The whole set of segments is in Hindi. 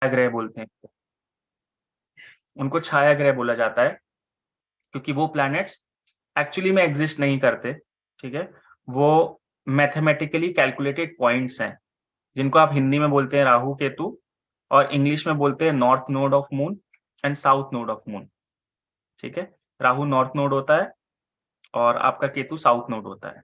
ग्रह बोलते हैं, उनको छाया ग्रह बोला जाता है, क्योंकि वो प्लैनेट्स एक्चुअली में एग्जिस्ट नहीं करते। ठीक है, वो मैथमेटिकली कैलकुलेटेड पॉइंट्स हैं, जिनको आप हिंदी में बोलते हैं राहु केतु, और इंग्लिश में बोलते हैं north node of moon and south node of moon. ठीक है, राहु नॉर्थ नोड होता है और आपका केतु साउथ नोड होता है।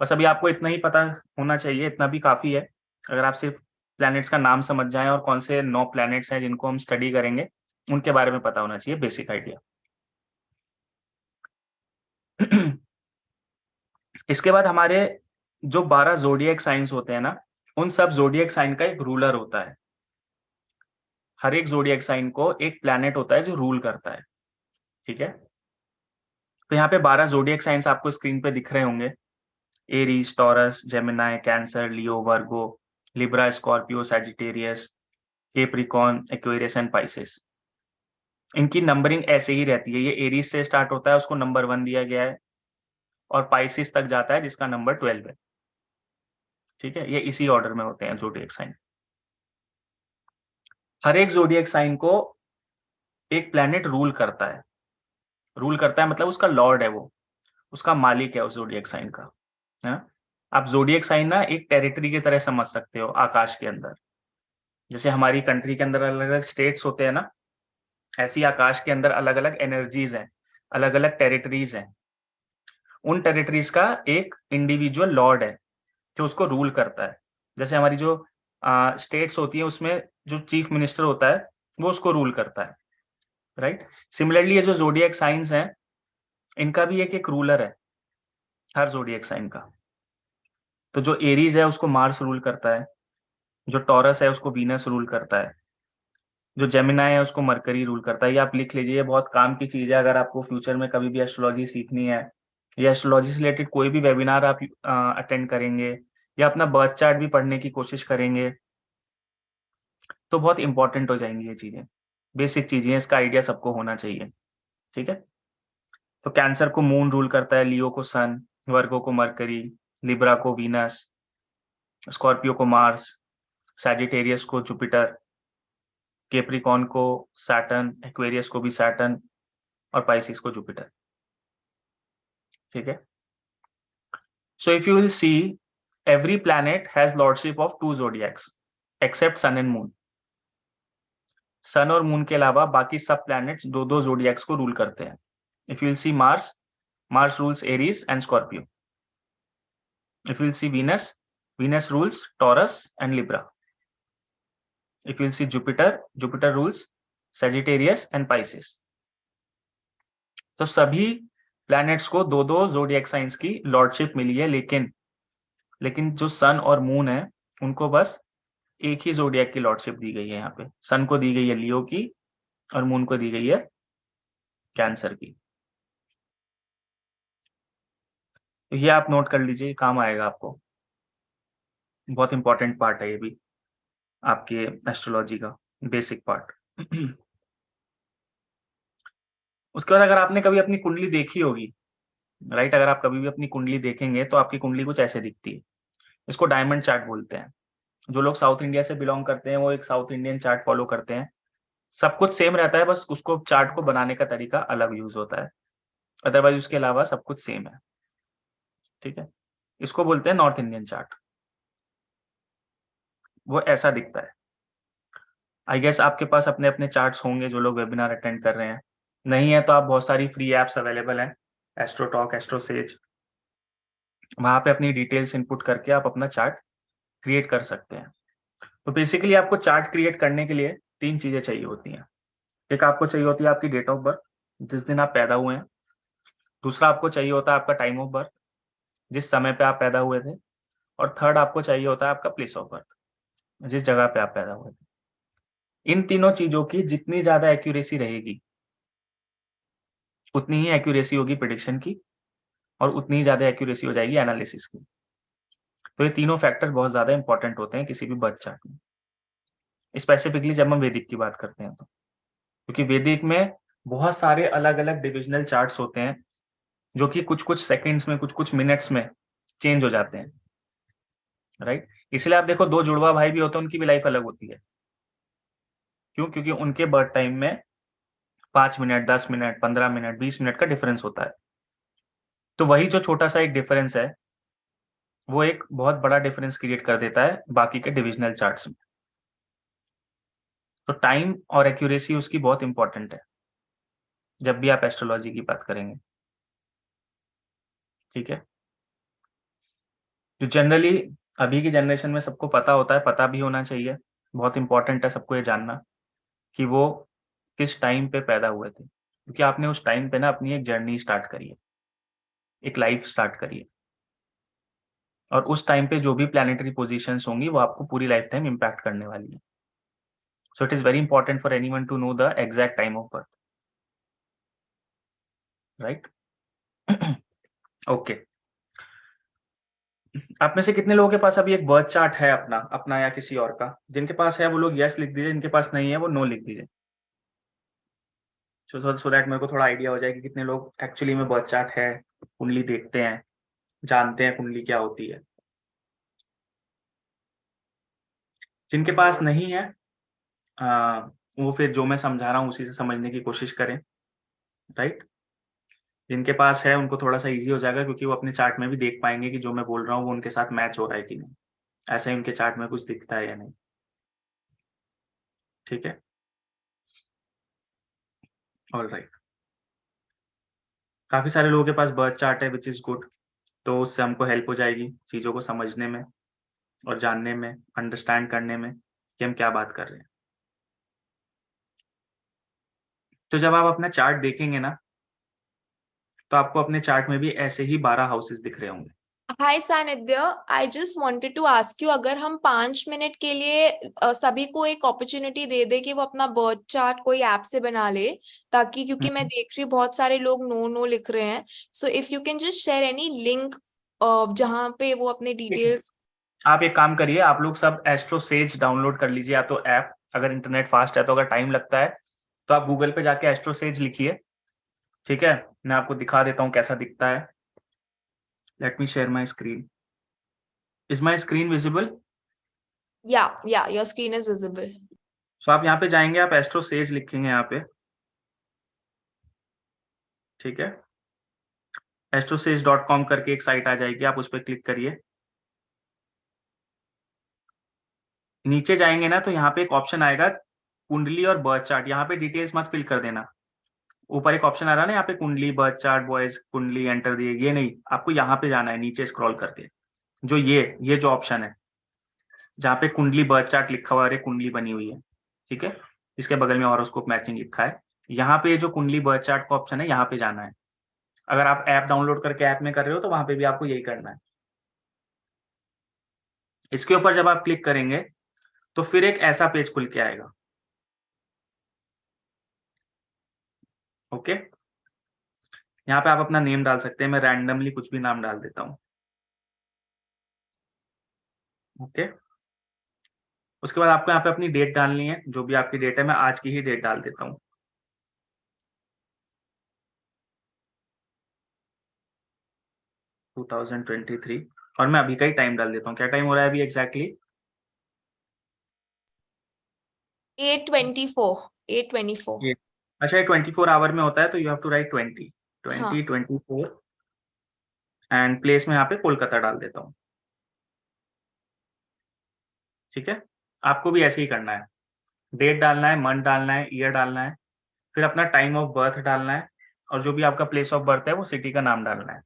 बस अभी आपको इतना ही पता होना चाहिए, इतना भी काफी है। अगर आप सिर्फ प्लैनेट्स का नाम समझ जाएं और कौन से 9 प्लैनेट्स हैं जिनको हम स्टडी करेंगे उनके बारे में पता होना चाहिए, बेसिक आइडिया। इसके बाद हमारे जो 12 जोडियक साइंस होते हैं ना, उन सब जोडियक साइन का एक रूलर होता है। हर एक जोडियक साइन को एक प्लैनेट होता है जो रूल करता है। ठीक है, तो यहाँ पे 12 जोडियक साइंस आपको स्क्रीन पे दिख रहे होंगे। Aries, taurus, Gemini, cancer, Leo, Virgo, Libra, Scorpio, Sagittarius, Capricorn, Aquarius and Pisces. इनकी नंबरिंग ऐसे ही रहती है। ये एरीज से स्टार्ट होता है, उसको नंबर 1 दिया गया है, और पाइसिस तक जाता है जिसका नंबर 12 है। ठीक है, ये इसी ऑर्डर में होते हैं जोडियक साइन। हर एक जोडियक साइन को एक प्लैनेट रूल करता है। रूल करता है मतलब उसका लॉर्ड है, वो उसका मालिक है उस जोडियक साइन का, है ना। आप जोडियक साइन ना एक टेरिटरी की तरह समझ सकते हो आकाश के अंदर। जैसे हमारी कंट्री के अंदर अलग अलग स्टेट्स होते हैं ना, ऐसी आकाश के अंदर अलग अलग एनर्जीज हैं, अलग अलग टेरिटरीज हैं। उन टेरिटरीज का एक इंडिविजुअल लॉर्ड है जो उसको रूल करता है। जैसे हमारी जो स्टेट्स होती है उसमें जो चीफ मिनिस्टर होता है वो उसको रूल करता है, राइट। सिमिलरली ये जो जोडियक साइंस हैं, इनका भी एक एक रूलर है हर जोडियक साइन का। तो जो एरीज है उसको मार्स रूल करता है, जो टॉरस है उसको वीनस रूल करता है, जो जेमिनाई है उसको मरकरी रूल करता है। ये आप लिख लीजिए, ये बहुत काम की चीज है अगर आपको फ्यूचर में कभी भी एस्ट्रोलॉजी सीखनी है, या एस्ट्रोलॉजी से रिलेटेड कोई भी वेबिनार आप अटेंड करेंगे, या अपना बर्थ चार्ट भी पढ़ने की कोशिश करेंगे, तो बहुत इंपॉर्टेंट हो जाएंगी ये चीजें। बेसिक चीजें हैं, इसका आइडिया सबको होना चाहिए। ठीक है, तो कैंसर को मून रूल करता है, लियो को सन, वर्गो को मरकरी, लिब्रा को वीनस, स्कॉर्पियो को मार्स, सैजिटेरियस को जुपिटर, केप्रिकॉन को सैटर्न, एक्वेरियस को भी सैटर्न, और पाइसिस को जुपिटर। ठीक है, so if you will see, every planet has lordship of 2 zodiacs except sun and moon. Sun और मून के अलावा बाकी सब प्लैनेट्स दो दो जोडियक्स को रूल करते हैं। If you will C Mars, Mars rules Aries and Scorpio. If you will C Venus, Venus rules taurus and Libra. If you will C Jupiter, Jupiter rules Sagittarius and Pisces. तो सभी प्लैनेट्स को दो दो जोडियक साइंस की लॉर्डशिप मिली है, लेकिन जो सन और मून है उनको बस एक ही जोडियक की लॉर्डशिप दी गई है। यहाँ पे सन को दी गई है लियो की, और मून को दी गई है कैंसर की। तो ये आप नोट कर लीजिए, काम आएगा आपको, बहुत इंपॉर्टेंट पार्ट है ये भी आपके एस्ट्रोलॉजी का बेसिक पार्ट। उसके बाद अगर आपने कभी अपनी कुंडली देखी होगी, राइट, अगर आप कभी भी अपनी कुंडली देखेंगे तो आपकी कुंडली कुछ ऐसे दिखती है। इसको डायमंड चार्ट बोलते हैं। जो लोग साउथ इंडिया से बिलोंग करते हैं वो एक साउथ इंडियन चार्ट फॉलो करते हैं। सब कुछ सेम रहता है, बस उसको चार्ट को बनाने का तरीका अलग यूज होता है, अदरवाइज उसके अलावा सब कुछ सेम है। ठीक है, इसको बोलते हैं नॉर्थ इंडियन चार्ट। वो ऐसा दिखता है। आई गेस आपके पास अपने अपने चार्ट्स होंगे जो लोग वेबिनार अटेंड कर रहे हैं। नहीं है तो आप बहुत सारी फ्री एप्स अवेलेबल हैं, एस्ट्रोटॉक, एस्ट्रोसेज, वहां पे अपनी डिटेल्स इनपुट करके आप अपना चार्ट क्रिएट कर सकते हैं। तो बेसिकली आपको चार्ट क्रिएट करने के लिए 3 चीजें चाहिए होती हैं। एक आपको चाहिए होती है आपकी डेट ऑफ बर्थ, जिस दिन आप पैदा हुए हैं। दूसरा आपको चाहिए होता है आपका टाइम ऑफ बर्थ, जिस समय पे आप पैदा हुए थे। और थर्ड आपको चाहिए होता है आपका प्लेस ऑफ बर्थ, जिस जगह पे आप पैदा हुए थे। इन तीनों चीजों की जितनी ज्यादा एक्यूरेसी रहेगी, उतनी ही एक्यूरेसी होगी प्रिडिक्शन की, और उतनी ही ज्यादा एक्यूरेसी हो जाएगी एनालिसिस की। तो ये तीनों फैक्टर बहुत ज्यादा इंपॉर्टेंट होते हैं किसी भी बर्थ चार्ट में, स्पेसिफिकली जब हम वैदिक की बात करते हैं तो। क्योंकि वैदिक में बहुत सारे अलग अलग डिविजनल चार्ट्स होते हैं जो कि कुछ कुछ सेकंड्स में, कुछ कुछ मिनट्स में चेंज हो जाते हैं, राइट। इसलिए आप देखो, दो जुड़वा भाई भी होते हैं, उनकी भी लाइफ अलग होती है। क्यों? क्योंकि उनके बर्थ टाइम में 5 मिनट, 10 मिनट, 15 मिनट, 20 मिनट का डिफरेंस होता है। तो वही जो छोटा सा एक डिफरेंस है, वो एक बहुत बड़ा डिफरेंस क्रिएट कर देता है बाकी के डिविजनल चार्ट्स में। तो टाइम और एक्यूरेसी उसकी बहुत इंपॉर्टेंट है जब भी आप एस्ट्रोलॉजी की बात करेंगे। ठीक है, तो जनरली अभी की जनरेशन में सबको पता होता है, पता भी होना चाहिए, बहुत इंपॉर्टेंट है सबको ये जानना कि वो किस टाइम पे पैदा हुए थे, क्योंकि आपने उस टाइम पे ना अपनी एक जर्नी स्टार्ट करी है, एक लाइफ स्टार्ट करी है, और उस टाइम पे जो भी प्लैनेटरी पोजीशंस होंगी वो आपको पूरी लाइफ टाइम इम्पैक्ट करने वाली है। So it is very important for anyone to know the exact time of birth, right? Okay, आप में से कितने लोगों के पास अभी एक बर्थ चार्ट है अपना अपना या किसी और का? जिनके पास है वो लोग यस लिख दीजिए, जिनके पास नहीं है वो नो लिख दीजिए, सो दैट मेरे को थोड़ा आइडिया हो जाए कि कितने लोग एक्चुअली में बर्थ चार्ट है, कुंडली देखते हैं, जानते हैं कुंडली क्या होती है। जिनके पास नहीं है वो फिर जो मैं समझा रहा हूँ उसी से समझने की कोशिश करें, राइट? जिनके पास है उनको थोड़ा सा इजी हो जाएगा, क्योंकि वो अपने चार्ट में भी देख पाएंगे कि जो मैं बोल रहा हूँ वो उनके साथ मैच हो रहा है कि नहीं, ऐसा ही उनके चार्ट में कुछ दिखता है या नहीं। ठीक है, ऑल राइट। काफी सारे लोगों के पास बर्थ चार्ट है, विच इज गुड। तो उससे हमको हेल्प हो जाएगी चीजों को समझने में और जानने में, अंडरस्टैंड करने में कि हम क्या बात कर रहे हैं। तो जब आप अपना चार्ट देखेंगे ना, तो आपको अपने चार्ट में भी ऐसे ही 12 हाउसेस दिख रहे होंगे। Hi Sanidhya, I just wanted to ask you, अगर हम 5 मिनट के लिए सभी को एक अपॉर्चुनिटी दे दे कि वो अपना बर्थ चार्ट कोई ऐप से बना ले, ताकि क्योंकि मैं देख रही हूँ बहुत सारे लोग नो नो लिख रहे हैं, सो if you can just share any link जहाँ पे वो अपने ठीक है, डिटेल्स। आप एक काम करिए, आप लोग सब एस्ट्रो सेज डाउनलोड कर लीजिए, या तो ऐप, अगर इंटरनेट फास्ट है तो, अगर टाइम लगता है तो आप गूगल पे जाके एस्ट्रो सेज लिखिए। ठीक है, मैं आपको दिखा देता हूँ कैसा दिखता है। Let me share my screen. Is my screen visible? या योर स्क्रीन इज विजिबल। सो आप यहाँ पे जाएंगे, आप एस्ट्रो सेज लिखेंगे यहाँ पे। ठीक है, astrosage.com करके एक साइट आ जाएगी, आप उस पर क्लिक करिए। नीचे जाएंगे ना तो यहाँ पे एक ऑप्शन आएगा कुंडली और बर्थ चार्ट। यहाँ पे डिटेल्स मत फिल कर देना। ऊपर एक ऑप्शन आ रहा है ना यहाँ पे, कुंडली बर्थ चार्ट बॉयज कुंडली एंटर दिए, ये नहीं, आपको यहाँ पे जाना है नीचे स्क्रॉल करके। जो ये जो ऑप्शन है जहाँ पे कुंडली बर्थ चार्ट लिखा हुआ है, अरे कुंडली बनी हुई है, ठीक है, इसके बगल में हॉरोस्कोप मैचिंग लिखा है, यहाँ पे जो कुंडली बर्थ चार्ट का ऑप्शन है यहाँ पे जाना है। अगर आप ऐप डाउनलोड करके ऐप में कर रहे हो तो वहां पे भी आपको यही करना है। इसके ऊपर जब आप क्लिक करेंगे तो फिर एक ऐसा पेज खुल के आएगा। ओके, यहाँ पे आप अपना नेम डाल सकते हैं, मैं रैंडमली कुछ भी नाम डाल देता हूँ। ओके, उसके बाद आपको यहाँ पे अपनी डेट डालनी है, जो भी आपकी डेट है, मैं आज की ही डेट डाल देता हूँ। टू 2023, और मैं अभी का ही टाइम डाल देता हूँ। क्या टाइम हो रहा है अभी एग्जैक्टली? 8:24, 8:24। ये अच्छा, ये 24 आवर में होता है, तो यू हैव टू राइट 20, हाँ 24, एंड प्लेस में यहाँ पे कोलकाता डाल देता हूँ। ठीक है, आपको भी ऐसे ही करना है, डेट डालना है, मंथ डालना है, ईयर डालना है, फिर अपना टाइम ऑफ बर्थ डालना है, और जो भी आपका प्लेस ऑफ बर्थ है वो सिटी का नाम डालना है।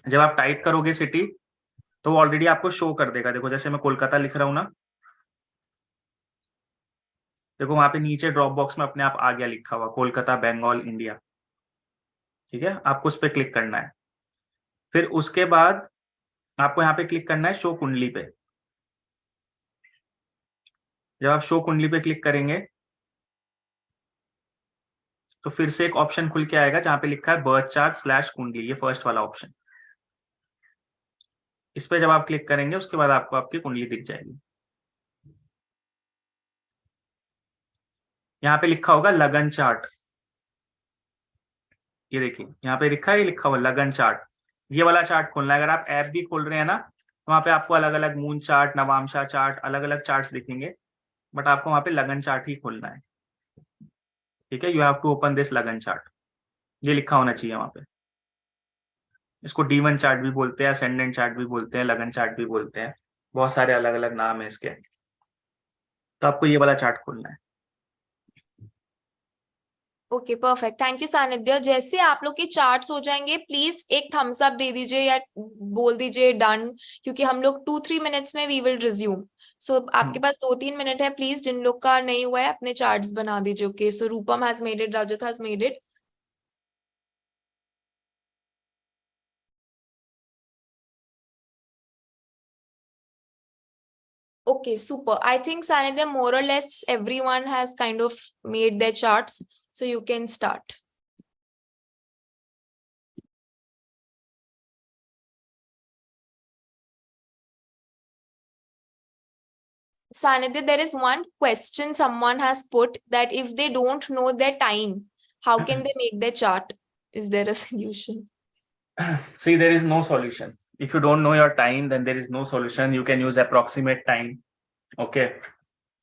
जब आप टाइप करोगे सिटी तो वो ऑलरेडी आपको शो कर देगा। देखो जैसे मैं कोलकाता लिख रहा हूँ ना, देखो वहां पे नीचे ड्रॉप बॉक्स में अपने आप आ गया लिखा हुआ कोलकाता बंगाल इंडिया। ठीक है, आपको उस पर क्लिक करना है। फिर उसके बाद आपको यहाँ पे क्लिक करना है शो कुंडली पे। जब आप शो कुंडली पे क्लिक करेंगे तो फिर से एक ऑप्शन खुल के आएगा जहाँ पे लिखा है बर्थ चार्ट स्लैश कुंडली, ये फर्स्ट वाला ऑप्शन। इस पे जब आप क्लिक करेंगे उसके बाद आपको आपकी कुंडली दिख जाएगी। यहाँ पे लिखा होगा लगन चार्ट, ये देखिए यहाँ पे लिखा है, ये लिखा हुआ लगन चार्ट। ये वाला चार्ट खोलना है। अगर आप ऐप भी खोल रहे हैं ना तो वहाँ पे आपको अलग अलग मून चार्ट, नवामशा चार्ट, अलग अलग चार्ट्स दिखेंगे, बट आपको वहाँ पे लगन चार्ट ही खोलना है। ठीक है, you have to open this lagna chart, ये लिखा होना चाहिए वहां पे। इसको D1 चार्ट भी बोलते हैं, असेंडेंट चार्ट भी बोलते हैं, लगन चार्ट भी बोलते हैं, बहुत सारे अलग अलग नाम है इसके। तो आपको ये वाला चार्ट खोलना है। ओके परफेक्ट, थैंक यू सानिध्य। जैसे आप लोग के चार्ट्स हो जाएंगे प्लीज एक थम्स अप दे दीजिए या बोल दीजिए डन, क्योंकि हम लोग 2-3 मिनट्स में वी विल रिज्यूम। सो आपके पास 2-3 मिनट है, प्लीज जिन लोग का नहीं हुआ है अपने चार्ट्स बना दीजिए। Okay so Rupam has made it, Rajat has made it. Okay, super. I think Sanidhya, more or less everyone has kind of made their charts, so you can start. Sanidhya, there is one question someone has put that if they don't know their time, how can they make their chart? Is there a solution? See, there is no solution. If you don't know your time, then there is no solution. You can use approximate time. Okay.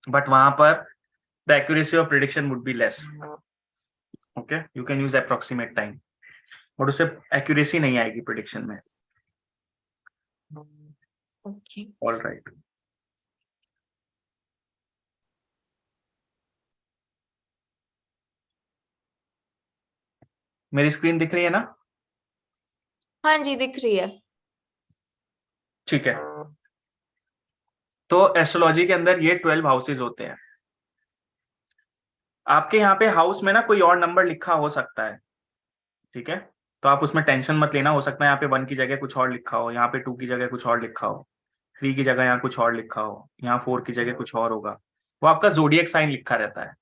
But वहां पर the accuracy of prediction would be less. Okay. You can use approximate time. But उससे accuracy नहीं आएगी prediction में. Okay. All right. मेरी स्क्रीन दिख रही है ना? हाँ जी दिख रही है। ठीक है। तो एस्ट्रोलॉजी के अंदर ये 12 हाउसेज होते हैं। आपके यहाँ पे हाउस में ना कोई और नंबर लिखा हो सकता है, ठीक है, तो आप उसमें टेंशन मत लेना। हो सकता है यहाँ पे 1 की जगह कुछ और लिखा हो, यहाँ पे 2 की जगह कुछ और लिखा हो, 3 की जगह यहाँ कुछ और लिखा हो, यहाँ 4 की जगह कुछ और होगा। वो आपका जोडिएक साइन लिखा रहता है,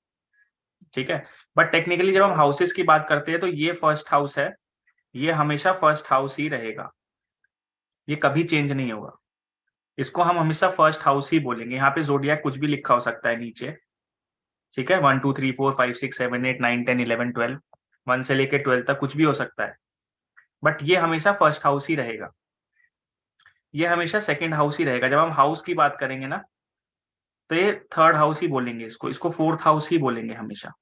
ठीक है। बट टेक्निकली जब हम हाउसेस की बात करते हैं तो ये फर्स्ट हाउस है, ये हमेशा फर्स्ट हाउस ही रहेगा, ये कभी चेंज नहीं होगा। इसको हम हमेशा फर्स्ट हाउस ही बोलेंगे। यहाँ पे जोडिएक कुछ भी लिखा हो सकता है नीचे, ठीक है, 1 2 3 4 5 6 7 8 9 10 11 12, 1 से लेके 12 तक कुछ भी हो सकता है, बट ये हमेशा फर्स्ट हाउस ही रहेगा। ये हमेशा सेकंड हाउस ही रहेगा। जब हम हाउस की बात करेंगे ना तो ये थर्ड हाउस ही बोलेंगे, इसको फोर्थ हाउस ही बोलेंगे हमेशा,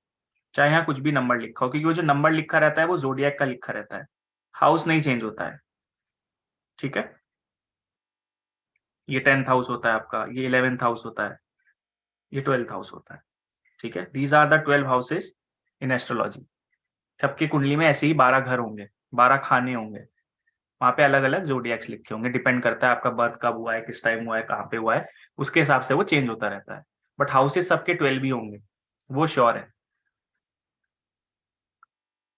चाहे यहाँ कुछ भी नंबर लिखा हो, क्योंकि वो जो नंबर लिखा रहता है वो जोडिएक का लिखा रहता है, हाउस नहीं चेंज होता है, ठीक है। ये 10th हाउस होता है आपका, ये 11th हाउस होता है, ये 12th हाउस होता है, ठीक है। These are the 12 houses in astrology. सबकी कुंडली में ऐसे ही 12 घर होंगे, 12 खाने होंगे, वहां पे अलग अलग जोडिएक्स लिखे होंगे। डिपेंड करता है आपका बर्थ कब हुआ है, किस टाइम हुआ है, कहाँ पे हुआ है, उसके हिसाब से वो चेंज होता रहता है। बट हाउसेस सबके 12 ही होंगे, वो श्योर है।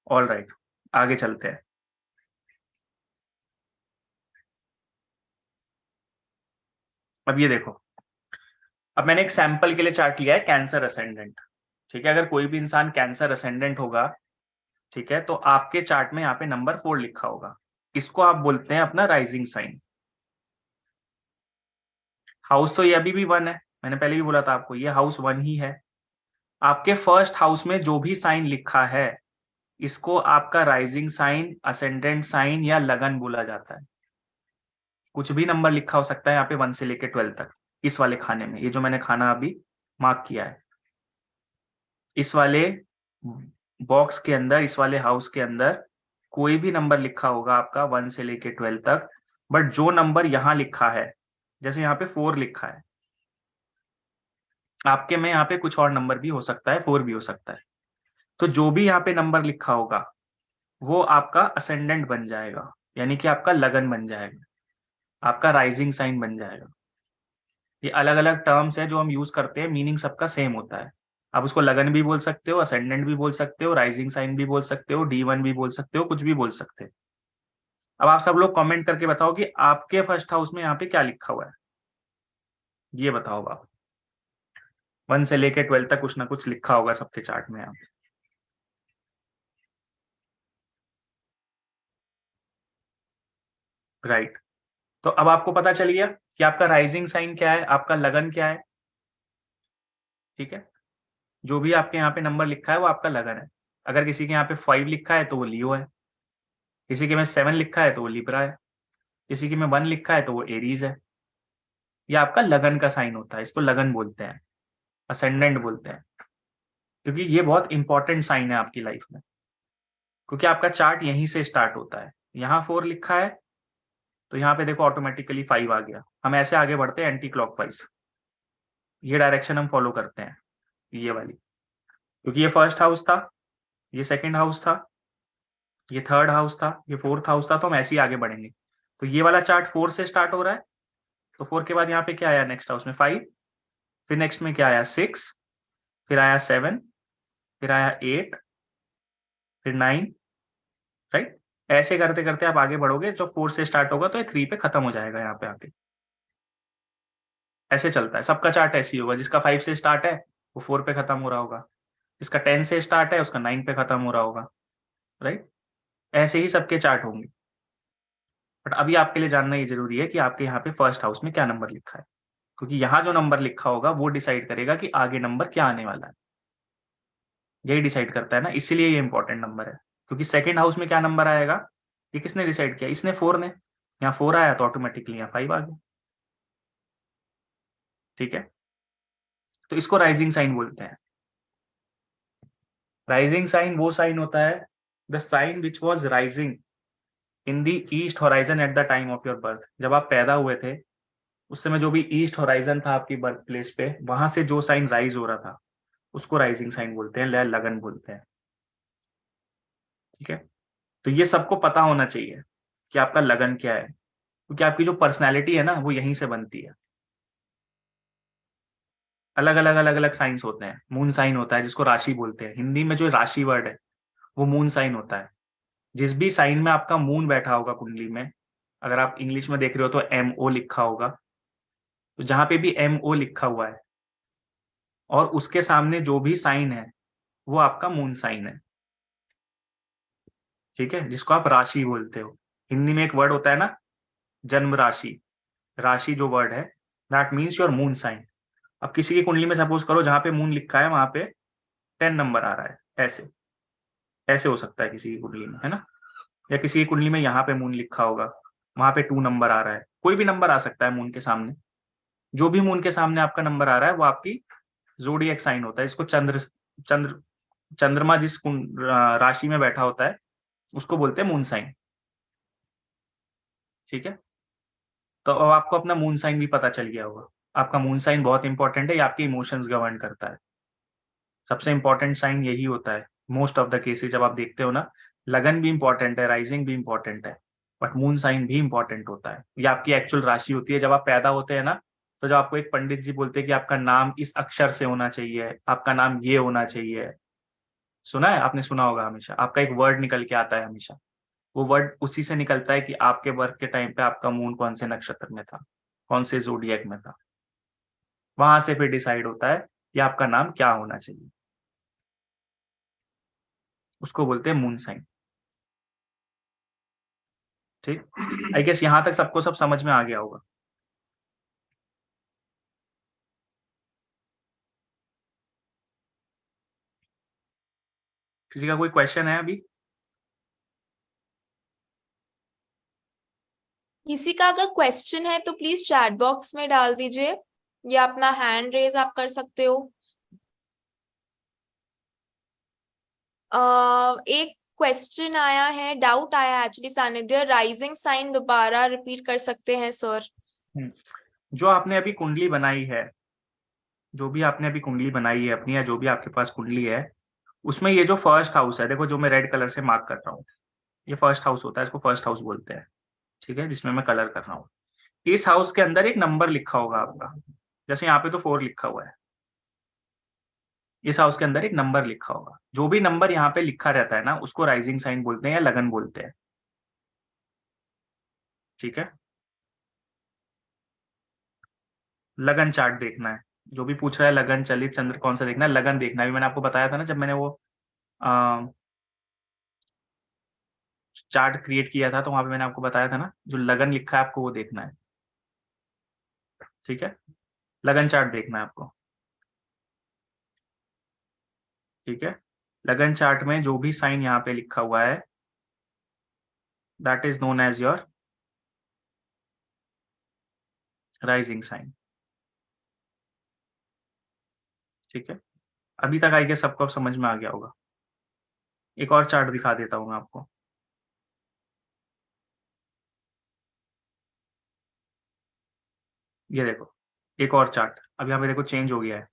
ऑल राइट, आगे चलते हैं। अब ये देखो, अब मैंने एक सैंपल के लिए चार्ट लिया है कैंसर असेंडेंट, ठीक है। अगर कोई भी इंसान कैंसर असेंडेंट होगा, ठीक है, तो आपके चार्ट में यहाँ पे नंबर 4 लिखा होगा, इसको आप बोलते हैं अपना राइजिंग साइन। हाउस तो ये अभी भी 1 है, मैंने पहले भी बोला था आपको, ये हाउस 1 ही है। आपके फर्स्ट हाउस में जो भी साइन लिखा है इसको आपका राइजिंग साइन, असेंडेंट साइन या लगन बोला जाता है। कुछ भी नंबर लिखा हो सकता है यहाँ पे 1 से लेके 12 तक, इस वाले खाने में, ये जो मैंने खाना अभी मार्क किया है, इस वाले बॉक्स के अंदर, इस वाले हाउस के अंदर कोई भी नंबर लिखा होगा आपका 1 से लेके 12 तक। बट जो नंबर यहाँ लिखा है, जैसे यहाँ पे 4 लिखा है, आपके में यहाँ पे कुछ और नंबर भी हो सकता है, 4 भी हो सकता है। तो जो भी यहाँ पे नंबर लिखा होगा वो आपका असेंडेंट बन जाएगा, यानी कि आपका लगन बन जाएगा, आपका राइजिंग साइन बन जाएगा। ये अलग अलग टर्म्स है जो हम यूज करते हैं, मीनिंग सबका सेम होता है। आप उसको लगन भी बोल सकते हो, असेंडेंट भी बोल सकते हो, राइजिंग साइन भी बोल सकते हो, D1 भी बोल सकते हो, कुछ भी बोल सकते हो। अब आप सब लोग कमेंट करके बताओ कि आपके फर्स्ट हाउस में यहाँ पे क्या लिखा हुआ है, ये बताओ आप। 1 से लेके 12 तक कुछ ना कुछ लिखा होगा सबके चार्ट में यहाँ पे, राइट। तो अब आपको पता चल गया कि आपका राइजिंग साइन क्या है, आपका लगन क्या है, ठीक है। जो भी आपके यहाँ पे नंबर लिखा है वो आपका लगन है। अगर किसी के यहाँ पे 5 लिखा है तो वो लियो है, किसी के में 7 लिखा है तो वो लिब्रा है, किसी के में 1 लिखा है तो वो एरीज है। ये आपका लगन का साइन होता है, इसको लगन बोलते हैं, असेंडेंट बोलते हैं। क्योंकि ये बहुत इंपॉर्टेंट साइन है आपकी लाइफ में, क्योंकि आपका चार्ट यहीं से स्टार्ट होता है। यहाँ 4 लिखा है तो यहाँ पे देखो ऑटोमेटिकली 5 आ गया। हम ऐसे आगे बढ़ते हैं एंटी क्लॉकवाइज, ये डायरेक्शन हम फॉलो करते हैं, ये वाली, क्योंकि ये फर्स्ट हाउस था, ये सेकंड हाउस था, ये थर्ड हाउस था, ये फोर्थ हाउस था, तो हम ऐसे ही आगे बढ़ेंगे। तो ये वाला चार्ट 4 से स्टार्ट हो रहा है, तो 4 के बाद यहाँ पे क्या आया नेक्स्ट हाउस में 5, फिर नेक्स्ट में क्या आया 6, फिर आया 7, फिर आया 8, फिर 9, राइट। ऐसे करते करते आप आगे बढ़ोगे, जब 4 से स्टार्ट होगा तो ये 3 पे खत्म हो जाएगा यहाँ पे आके। ऐसे चलता है सबका चार्ट, ऐसे ही होगा। जिसका 5 से स्टार्ट है वो 4 पे खत्म हो रहा होगा, जिसका 10 से स्टार्ट है उसका 9 पे खत्म हो रहा होगा, राइट। ऐसे ही सबके चार्ट होंगे। बट अभी आपके लिए जानना ये जरूरी है कि आपके यहाँ पे फर्स्ट हाउस में क्या नंबर लिखा है, क्योंकि यहाँ जो नंबर लिखा होगा वो डिसाइड करेगा कि आगे नंबर क्या आने वाला है। यही डिसाइड करता है ना, इसीलिए ये इंपॉर्टेंट नंबर है। क्योंकि सेकंड हाउस में क्या नंबर आएगा ये किसने डिसाइड किया, इसने 4 ने। यहाँ 4 आया तो ऑटोमेटिकली यहाँ 5 आ गया, ठीक है। तो इसको राइजिंग साइन बोलते हैं। राइजिंग साइन वो साइन होता है, the sign which was rising in the east horizon at the time of your birth. जब आप पैदा हुए थे उस समय जो भी ईस्ट होराइजन था आपकी बर्थ प्लेस पे, वहां से जो साइन राइज हो रहा था उसको राइजिंग साइन बोलते हैं, लगन बोलते हैं, ठीक है। तो ये सबको पता होना चाहिए कि आपका लगन क्या है, क्योंकि आपकी जो पर्सनैलिटी है ना वो यहीं से बनती है। अलग अलग साइंस होते हैं। मून साइन होता है जिसको राशि बोलते हैं, हिंदी में जो राशि वर्ड है वो मून साइन होता है। जिस भी साइन में आपका मून बैठा होगा कुंडली में, अगर आप इंग्लिश में देख रहे हो तो MO लिखा होगा, तो जहां पे भी MO लिखा हुआ है और उसके सामने जो भी साइन है वो आपका मून साइन है, ठीक है, जिसको आप राशि बोलते हो। हिंदी में एक वर्ड होता है ना, जन्म राशि। राशि जो वर्ड है that means your moon sign. अब किसी की कुंडली में सपोज करो जहां पे मून लिखा है वहां पे 10 नंबर आ रहा है, ऐसे ऐसे हो सकता है किसी की कुंडली में, है ना। या किसी की कुंडली में यहाँ पे मून लिखा होगा, वहां पे 2 नंबर आ रहा है, कोई भी नंबर आ सकता है मून के सामने। जो भी मून के सामने आपका नंबर आ रहा है वो आपकी जोडिएक साइन होता है। इसको चंद्र चंद्रमा जिस राशि में बैठा होता है उसको बोलते हैं मून साइन, ठीक है। तो अब आपको अपना मून साइन भी पता चल गया होगा। आपका मून साइन बहुत इंपॉर्टेंट है, ये आपके इमोशंस गवर्न करता है। सबसे इंपॉर्टेंट साइन यही होता है मोस्ट ऑफ द केसेस। जब आप देखते हो ना, लगन भी इंपॉर्टेंट है, राइजिंग भी इंपॉर्टेंट है, बट मून साइन भी इंपॉर्टेंट होता है। ये आपकी एक्चुअल राशि होती है। जब आप पैदा होते हैं ना, तो जब आपको एक पंडित जी बोलते हैं कि आपका नाम इस अक्षर से होना चाहिए, आपका नाम ये होना चाहिए, सुना है आपने, सुना होगा हमेशा, आपका एक वर्ड निकल के आता है हमेशा। वो वर्ड उसी से निकलता है कि आपके बर्थ के टाइम पे आपका मून कौन से नक्षत्र में था, कौन से जोडिएक में था। वहां से फिर डिसाइड होता है कि आपका नाम क्या होना चाहिए। उसको बोलते हैं मून साइन, ठीक। आई गेस यहाँ तक सबको सब समझ में आ गया होगा। किसी का कोई क्वेश्चन है अभी? किसी का अगर क्वेश्चन है तो प्लीज चैट बॉक्स में डाल दीजिए या अपना हैंड रेज आप कर सकते हो। एक क्वेश्चन आया है, डाउट आया एक्चुअली सानिध्य, राइजिंग साइन दोबारा रिपीट कर सकते हैं सर? जो आपने अभी कुंडली बनाई है, जो भी आपने अभी कुंडली बनाई है अपनी, या जो भी आपके पास कुंडली है, उसमें ये जो फर्स्ट हाउस है, देखो जो मैं रेड कलर से मार्क कर रहा हूँ, ये फर्स्ट हाउस होता है, इसको फर्स्ट हाउस बोलते हैं, ठीक है, जिसमें मैं कलर कर रहा हूँ। इस हाउस के अंदर एक नंबर लिखा होगा आपका, जैसे यहाँ पे तो 4 लिखा हुआ है। इस हाउस के अंदर एक नंबर लिखा होगा। जो भी नंबर यहाँ पे लिखा रहता है ना उसको राइजिंग साइन बोलते हैं या लगन बोलते हैं, ठीक है। लगन चार्ट देखना है, जो भी पूछ रहा है लगन चलित चंद्र कौन सा देखना है, लगन देखना है। अभी मैंने आपको बताया था ना जब मैंने वो चार्ट क्रिएट किया था, तो वहां पे मैंने आपको बताया था ना, जो लगन लिखा है आपको वो देखना है, ठीक है। लगन चार्ट देखना है आपको, ठीक है। लगन चार्ट में जो भी साइन यहाँ पे लिखा हुआ है that is known as your rising sign, ठीक है। अभी तक आई गेस सबको समझ में आ गया होगा। एक और चार्ट दिखा देता हूँ मैं आपको। ये देखो, एक और चार्ट। अब यहाँ पे देखो चेंज हो गया है।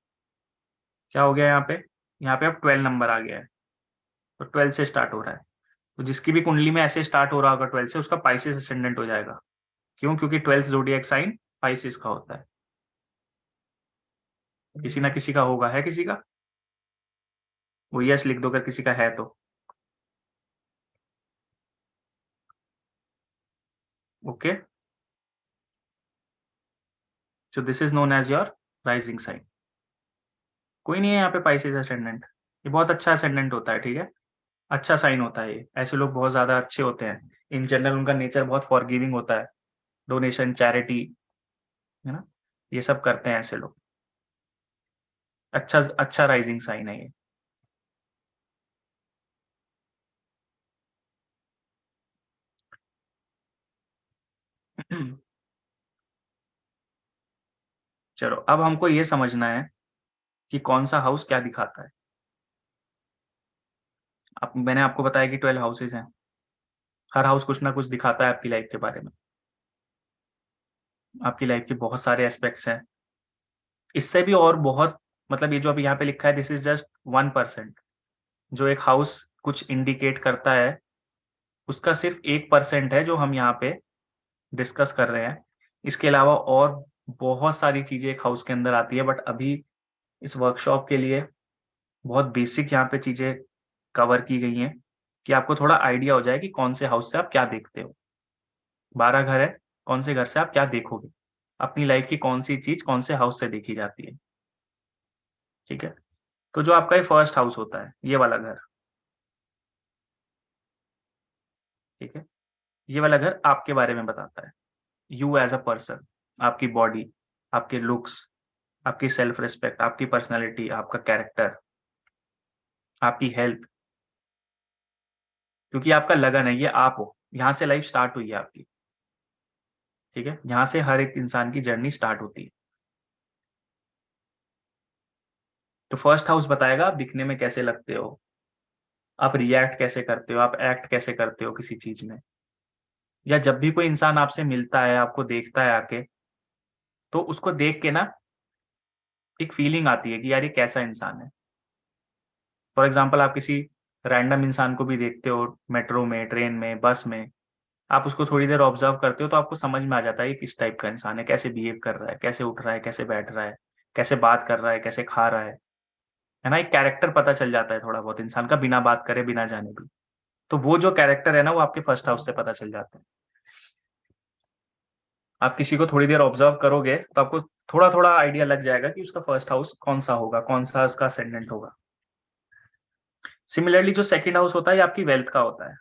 क्या हो गया है यहाँ पे? यहाँ पे अब 12 नंबर आ गया है। तो 12 से स्टार्ट हो रहा है। तो जिसकी भी कुंडली में ऐसे स्टार्ट हो रहा होगा 12 से, उसका पाइसेस असेंडेंट हो जाएगा। क्यों? क्योंकि 12th जोडिएक साइन पाइसेस का होता है। किसी ना किसी का होगा, है किसी का? वो यस लिख दो अगर किसी का है तो। Okay, so this is known as your rising sign. कोई नहीं है यहाँ पे पाइसेस असेंडेंट। ये बहुत अच्छा असेंडेंट होता है, ठीक है। अच्छा साइन होता है ये। ऐसे लोग बहुत ज्यादा अच्छे होते हैं। इन जनरल उनका नेचर बहुत फॉरगिविंग होता है। डोनेशन, चैरिटी, है ना, ये सब करते हैं ऐसे लोग। अच्छा अच्छा राइजिंग साइन है ये। चलो, अब हमको ये समझना है कि कौन सा हाउस क्या दिखाता है। मैंने आपको बताया कि 12 हाउसेज हैं। हर हाउस कुछ ना कुछ दिखाता है आपकी लाइफ के बारे में। आपकी लाइफ के बहुत सारे एस्पेक्ट्स हैं। इससे भी और बहुत, मतलब ये जो अभी यहाँ पे लिखा है, दिस इज जस्ट 1%। जो एक हाउस कुछ इंडिकेट करता है, उसका सिर्फ 1% है जो हम यहाँ पे डिस्कस कर रहे हैं। इसके अलावा और बहुत सारी चीजें एक हाउस के अंदर आती है, बट अभी इस वर्कशॉप के लिए बहुत बेसिक यहाँ पे चीजें कवर की गई हैं कि आपको थोड़ा आइडिया हो जाए कि कौन से हाउस से आप क्या देखते हो। 12 घर है, कौन से घर से आप क्या देखोगे, अपनी लाइफ की कौन सी चीज कौन से हाउस से देखी जाती है। ठीक है। तो जो आपका ये फर्स्ट हाउस होता है, ये वाला घर, ठीक है, ये वाला घर आपके बारे में बताता है। यू एज अ पर्सन, आपकी बॉडी, आपके लुक्स, आपकी सेल्फ रिस्पेक्ट, आपकी पर्सनैलिटी, आपका कैरेक्टर, आपकी हेल्थ। क्योंकि आपका लगन है, ये आप हो, यहाँ से लाइफ स्टार्ट हुई है आपकी। ठीक है, यहाँ से हर एक इंसान की जर्नी स्टार्ट होती है। तो फर्स्ट हाउस बताएगा आप दिखने में कैसे लगते हो, आप रिएक्ट कैसे करते हो, आप एक्ट कैसे करते हो किसी चीज में, या जब भी कोई इंसान आपसे मिलता है, आपको देखता है आके, तो उसको देख के ना एक फीलिंग आती है कि यार ये कैसा इंसान है। फॉर एग्जाम्पल, आप किसी रैंडम इंसान को भी देखते हो मेट्रो में, ट्रेन में, बस में, आप उसको थोड़ी देर ऑब्जर्व करते हो तो आपको समझ में आ जाता है कि किस टाइप का इंसान है, कैसे बिहेव कर रहा है, कैसे उठ रहा है, कैसे बैठ रहा है, कैसे बात कर रहा है, कैसे खा रहा है ना। एक कैरेक्टर पता चल जाता है थोड़ा बहुत इंसान का, बिना बात करे, बिना जाने भी। तो वो जो कैरेक्टर है ना, वो आपके फर्स्ट हाउस से पता चल जाता है। आप किसी को थोड़ी देर ऑब्जर्व करोगे तो आपको थोड़ा थोड़ा आइडिया लग जाएगा कि उसका फर्स्ट हाउस कौन सा होगा, कौन सा उसका असेंडेंट होगा। सिमिलरली जो सेकंड हाउस होता है, ये आपकी वेल्थ का होता है।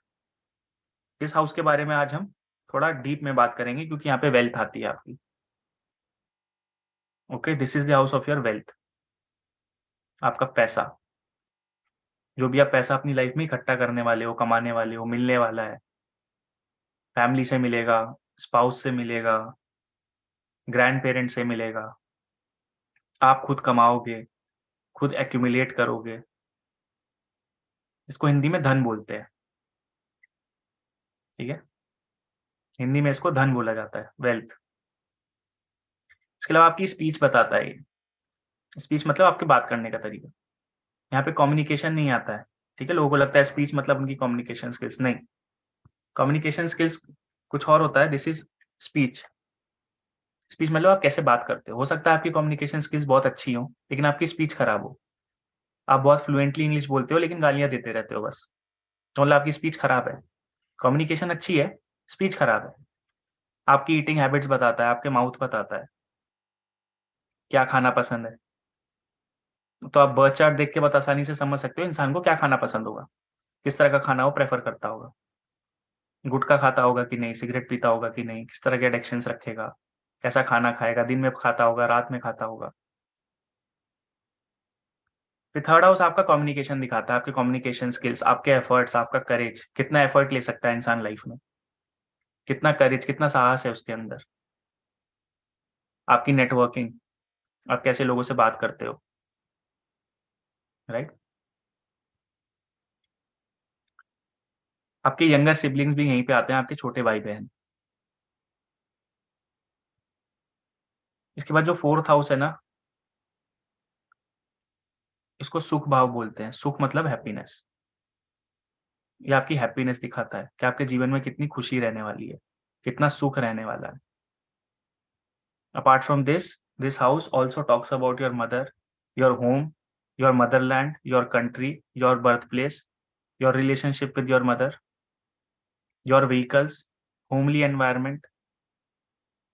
इस हाउस के बारे में आज हम थोड़ा डीप में बात करेंगे, क्योंकि यहाँ पे वेल्थ आती है आपकी। Okay, this is the house of your wealth. आपका पैसा, जो भी आप पैसा अपनी लाइफ में इकट्ठा करने वाले हो, कमाने वाले हो, मिलने वाला है। फैमिली से मिलेगा, स्पाउस से मिलेगा, ग्रैंड पेरेंट से मिलेगा, आप खुद कमाओगे, खुद एक्यूमुलेट करोगे। इसको हिंदी में धन बोलते हैं। ठीक है, हिंदी में इसको धन बोला जाता है, वेल्थ। इसके अलावा आपकी स्पीच बताता है ये। स्पीच मतलब आपके बात करने का तरीका। यहाँ पे कम्युनिकेशन नहीं आता है। ठीक है, लोगों को लगता है स्पीच मतलब उनकी कम्युनिकेशन स्किल्स। नहीं, कम्युनिकेशन स्किल्स कुछ और होता है। This is speech. स्पीच मतलब आप कैसे बात करते हो सकता है आपकी कम्युनिकेशन स्किल्स बहुत अच्छी हो, लेकिन आपकी स्पीच खराब हो। आप बहुत फ्लुएंटली इंग्लिश बोलते हो लेकिन गालियां देते रहते हो बस, तो मतलब आपकी स्पीच खराब है। कम्युनिकेशन अच्छी है, स्पीच खराब है। आपकी ईटिंग हैबिट्स बताता है, आपके माउथ बताता है क्या खाना पसंद है। तो आप बर्थ चार्ट देख के बहुत आसानी से समझ सकते हो इंसान को क्या खाना पसंद होगा, किस तरह का खाना वो प्रेफर करता होगा। गुटखा खाता होगा कि नहीं, सिगरेट पीता होगा कि नहीं, किस तरह के एडिक्शंस रखेगा, कैसा खाना खाएगा, दिन में खाता होगा, रात में खाता होगा। फिर थर्ड हाउस आपका कम्युनिकेशन दिखाता है, आपके कम्युनिकेशन स्किल्स, आपके एफर्ट्स, आपका करेज, कितना एफर्ट ले सकता है इंसान लाइफ में, कितना करेज, कितना साहस है उसके अंदर। आपकी नेटवर्किंग, आप कैसे लोगों से बात करते हो। राइट। आपके यंगर सिबलिंग्स भी यहीं पे आते हैं, आपके छोटे भाई बहन। इसके बाद जो फोर्थ हाउस है ना, इसको सुख भाव बोलते हैं। सुख मतलब हैप्पीनेस। ये आपकी हैप्पीनेस दिखाता है कि आपके जीवन में कितनी खुशी रहने वाली है, कितना सुख रहने वाला है। Apart from this house also talks about your mother, your home, your Motherland, your country, your birth place, your relationship with your mother, your vehicles, homely environment.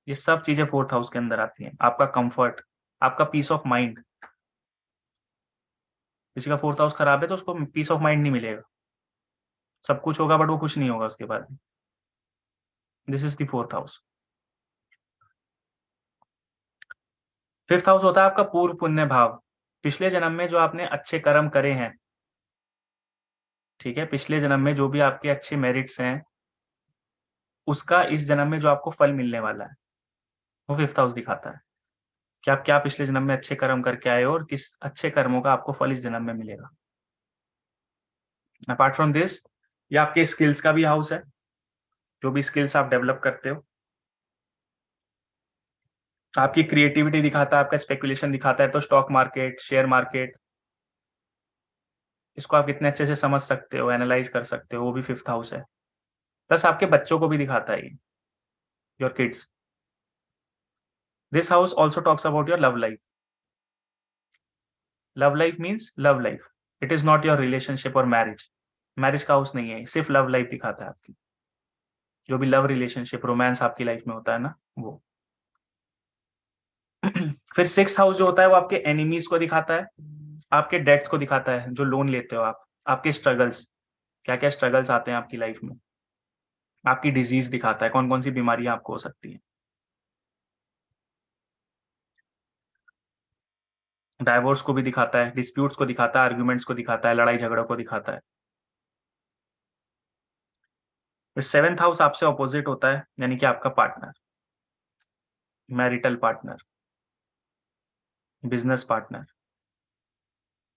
ये सब चीजें फोर्थ हाउस के अंदर आती हैं। आपका कंफर्ट, आपका पीस ऑफ माइंड। किसी का फोर्थ हाउस खराब है तो उसको पीस ऑफ माइंड नहीं मिलेगा। सब कुछ होगा बट वो खुश नहीं होगा उसके बाद। This is the fourth house. Fifth house होता है आपका पूर्व पुण्य भाव। पिछले जन्म में जो आपने अच्छे कर्म करे हैं, ठीक है, पिछले जन्म में जो भी आपके अच्छे मेरिट्स हैं, उसका इस जन्म में जो आपको फल मिलने वाला है, वो फिफ्थ हाउस दिखाता है कि आप क्या पिछले जन्म में अच्छे कर्म करके आए हो और किस अच्छे कर्मों का आपको फल इस जन्म में मिलेगा। अपार्ट फ्रॉम दिस, ये आपके स्किल्स का भी हाउस है। जो भी स्किल्स आप डेवलप करते हो, आपकी क्रिएटिविटी दिखाता है, आपका स्पेकुलेशन दिखाता है। तो स्टॉक मार्केट, शेयर मार्केट, इसको आप कितने अच्छे से समझ सकते हो, एनालाइज कर सकते हो, वो भी फिफ्थ हाउस है। प्लस आपके बच्चों को भी दिखाता है ये, your kids. This house also talks about your love life. Love life means love life. It is not your relationship और मैरिज। मैरिज का हाउस नहीं है, सिर्फ लव लाइफ दिखाता है आपकी। जो भी लव रिलेशनशिप, रोमांस आपकी लाइफ में होता है ना, वो। फिर सिक्स हाउस जो होता है वो आपके एनिमीज को दिखाता है, आपके डेट्स को दिखाता है, जो लोन लेते हो आप, आपके स्ट्रगल्स, क्या क्या स्ट्रगल्स आते हैं आपकी लाइफ में। आपकी डिजीज दिखाता है, कौन कौन सी बीमारियां आपको हो सकती है। डाइवोर्स को भी दिखाता है, डिस्प्यूट्स को दिखाता है, आर्ग्यूमेंट्स को दिखाता है, लड़ाई झगड़ों को दिखाता है। फिर सेवेंथ हाउस आपसे ऑपोजिट होता है, यानी कि आपका partner, marital partner, business partner,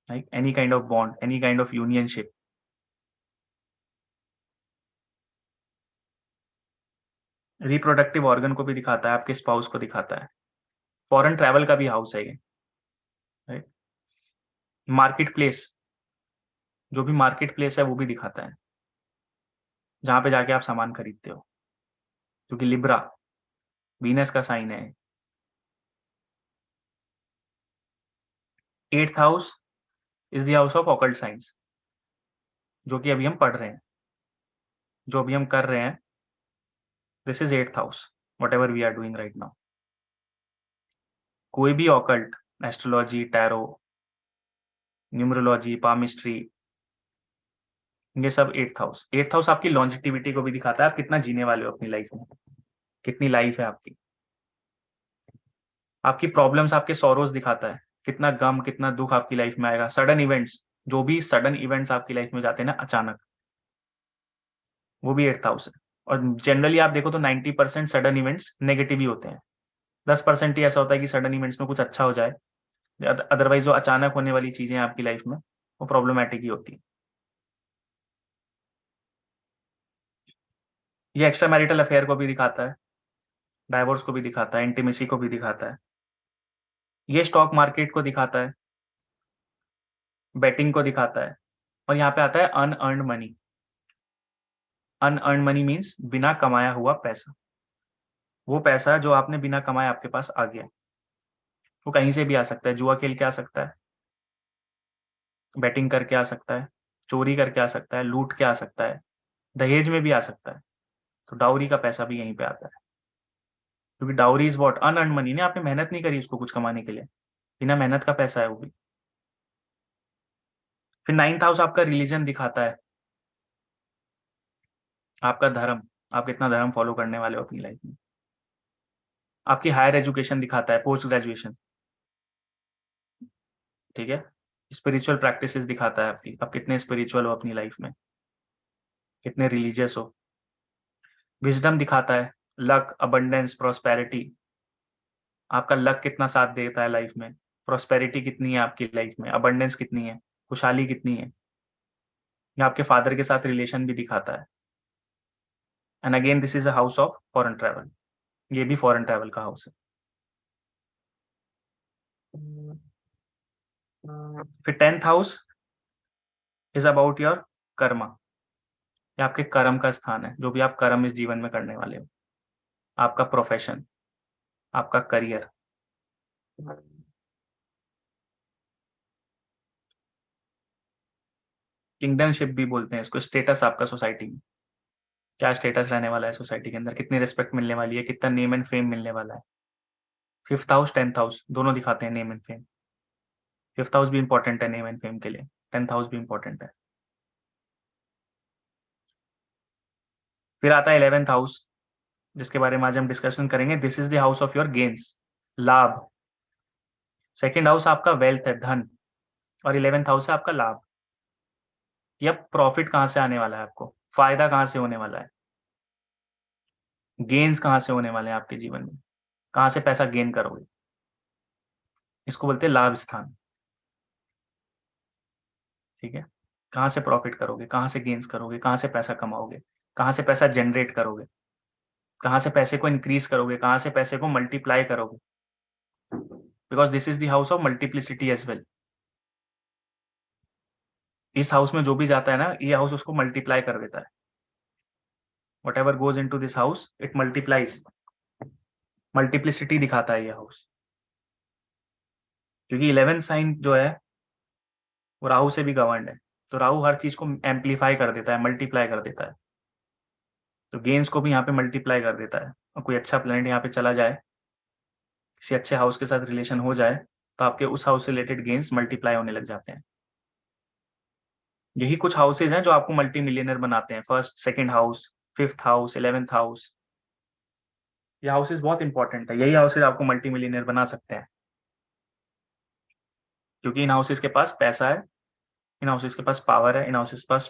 like any kind of bond, any kind of unionship. Reproductive organ को भी दिखाता है, आपके स्पाउस को दिखाता है। फॉरेन ट्रैवल का भी हाउस है ये, राइट। मार्केट प्लेस, जो भी मार्केट प्लेस है वो भी दिखाता है, जहां पे जाके आप सामान खरीदते हो, क्योंकि लिब्रा वीनस का साइन है। Eighth house is the house of occult science, जो कि अभी हम पढ़ रहे हैं, जो अभी हम कर रहे हैं। This is eighth house, whatever we are doing right now. कोई भी occult, astrology, tarot, numerology, palmistry, ये सब एट्थ हाउस। एट्थ हाउस आपकी लॉन्जिटिविटी को भी दिखाता है, आप कितना जीने वाले हो अपनी लाइफ में, कितनी लाइफ है आपकी। आपकी प्रॉब्लम्स, आपके सॉरोज दिखाता है, कितना गम, कितना दुख आपकी लाइफ में आएगा। सडन इवेंट्स, जो भी सडन इवेंट्स आपकी लाइफ में जाते हैं ना अचानक, वो भी एट्थ हाउस है। और जनरली आप देखो तो 90% सडन इवेंट्स नेगेटिव ही होते हैं। 10% ही ऐसा होता है कि सडन इवेंट्स में कुछ अच्छा हो जाए। अदरवाइज जो अचानक होने वाली चीजें हैं आपकी लाइफ में, वो प्रॉब्लमेटिक ही होती है। ये एक्स्ट्रा मैरिटल अफेयर को भी दिखाता है, डाइवोर्स को भी दिखाता है, इंटीमेसी को भी दिखाता है। ये स्टॉक मार्केट को दिखाता है, बेटिंग को दिखाता है। और यहाँ पे आता है unearned money. Unearned money means बिना कमाया हुआ पैसा। वो पैसा जो आपने बिना कमाए आपके पास आ गया। वो कहीं से भी आ सकता है, जुआ खेल के आ सकता है, बेटिंग करके आ सकता है, चोरी करके आ सकता है, लूट के आ सकता है, दहेज में भी आ सकता है। तो डाउरी का पैसा भी यहीं पे आता है, क्योंकि dowry is what, unearned money. ने आपने मेहनत नहीं करी उसको कुछ कमाने के लिए, बिना मेहनत का पैसा है वो भी। फिर नाइन्थ हाउस आपका रिलीजन दिखाता है, आपका धर्म, आप कितना धर्म फॉलो करने वाले हो अपनी लाइफ में। आपकी हायर एजुकेशन दिखाता है, पोस्ट ग्रेजुएशन, ठीक है। स्पिरिचुअल प्रैक्टिसेस दिखाता है आपकी, आप कितने स्पिरिचुअल हो अपनी लाइफ में, कितने रिलीजियस हो। विजडम दिखाता है, लक, अबंडेंस, प्रोस्पेरिटी, आपका लक कितना साथ देता है लाइफ में, प्रोस्पेरिटी कितनी है आपकी लाइफ में, अबंडेंस कितनी है। खुशहाली कितनी है, या आपके फादर के साथ रिलेशन भी दिखाता है। And again this is a house of foreign travel, ये भी फॉरेन ट्रैवल का हाउस है। फिर 10th house is about your Karma, ये आपके कर्म का स्थान है, जो भी आप कर्म इस जीवन में करने वाले हो, आपका प्रोफेशन, आपका करियर। किंगडमशिप भी बोलते हैं इसको, स्टेटस आपका सोसाइटी में, क्या स्टेटस रहने वाला है सोसाइटी के अंदर, कितनी रिस्पेक्ट मिलने वाली है, कितना नेम एंड फेम मिलने वाला है। 5th हाउस 10th हाउस दोनों दिखाते हैं name and fame. 5th house भी इंपॉर्टेंट है नेम एंड फेम के लिए, 10th हाउस भी इंपॉर्टेंट है। फिर आता है 11th हाउस, जिसके बारे में आज हम डिस्कशन करेंगे। This is the house of your gains, लाभ। सेकेंड हाउस आपका वेल्थ है, धन, और 11th हाउस है आपका लाभ। ये अब प्रॉफिट कहाँ से आने वाला है, आपको फायदा कहाँ से होने वाला है, गेन्स कहाँ से होने वाले हैं आपके जीवन में, कहाँ से पैसा गेन करोगे, इसको बोलते हैं लाभ स्थान। ठीक है, कहाँ से प्रॉफिट करोगे, कहाँ से गेन्स करोगे, कहाँ से पैसा कमाओगे, कहाँ से पैसा जनरेट करोगे, कहाँ से पैसे को इंक्रीज करोगे, कहाँ से पैसे को मल्टीप्लाई करोगे, because this is the house of multiplicity as well. इस हाउस में जो भी जाता है ना, ये हाउस उसको मल्टीप्लाई कर देता है। Whatever goes into this house it multiplies, multiplicity दिखाता है ये हाउस। क्योंकि 11th साइन जो है वो राहु से भी गवर्नड है, तो राहु हर चीज को एम्पलीफाई कर देता है, मल्टीप्लाई कर देता है। तो गेन्स को भी यहाँ पे मल्टीप्लाई कर देता है। और कोई अच्छा प्लैनेट यहाँ पे चला जाए, किसी अच्छे हाउस के साथ रिलेशन हो जाए, तो आपके उस हाउस से रिलेटेड गेन्स मल्टीप्लाई होने लग जाते हैं। यही कुछ हाउसेज हैं जो आपको मल्टी मिलियनर बनाते हैं। First, second house, 5th house, 11th house, ये हाउसेज बहुत इंपॉर्टेंट है। यही हाउसेज आपको मल्टी मिलियनर बना सकते हैं, क्योंकि इन हाउसेज के पास पैसा है, इन हाउसेज के पास पावर है, इन हाउसेज के पास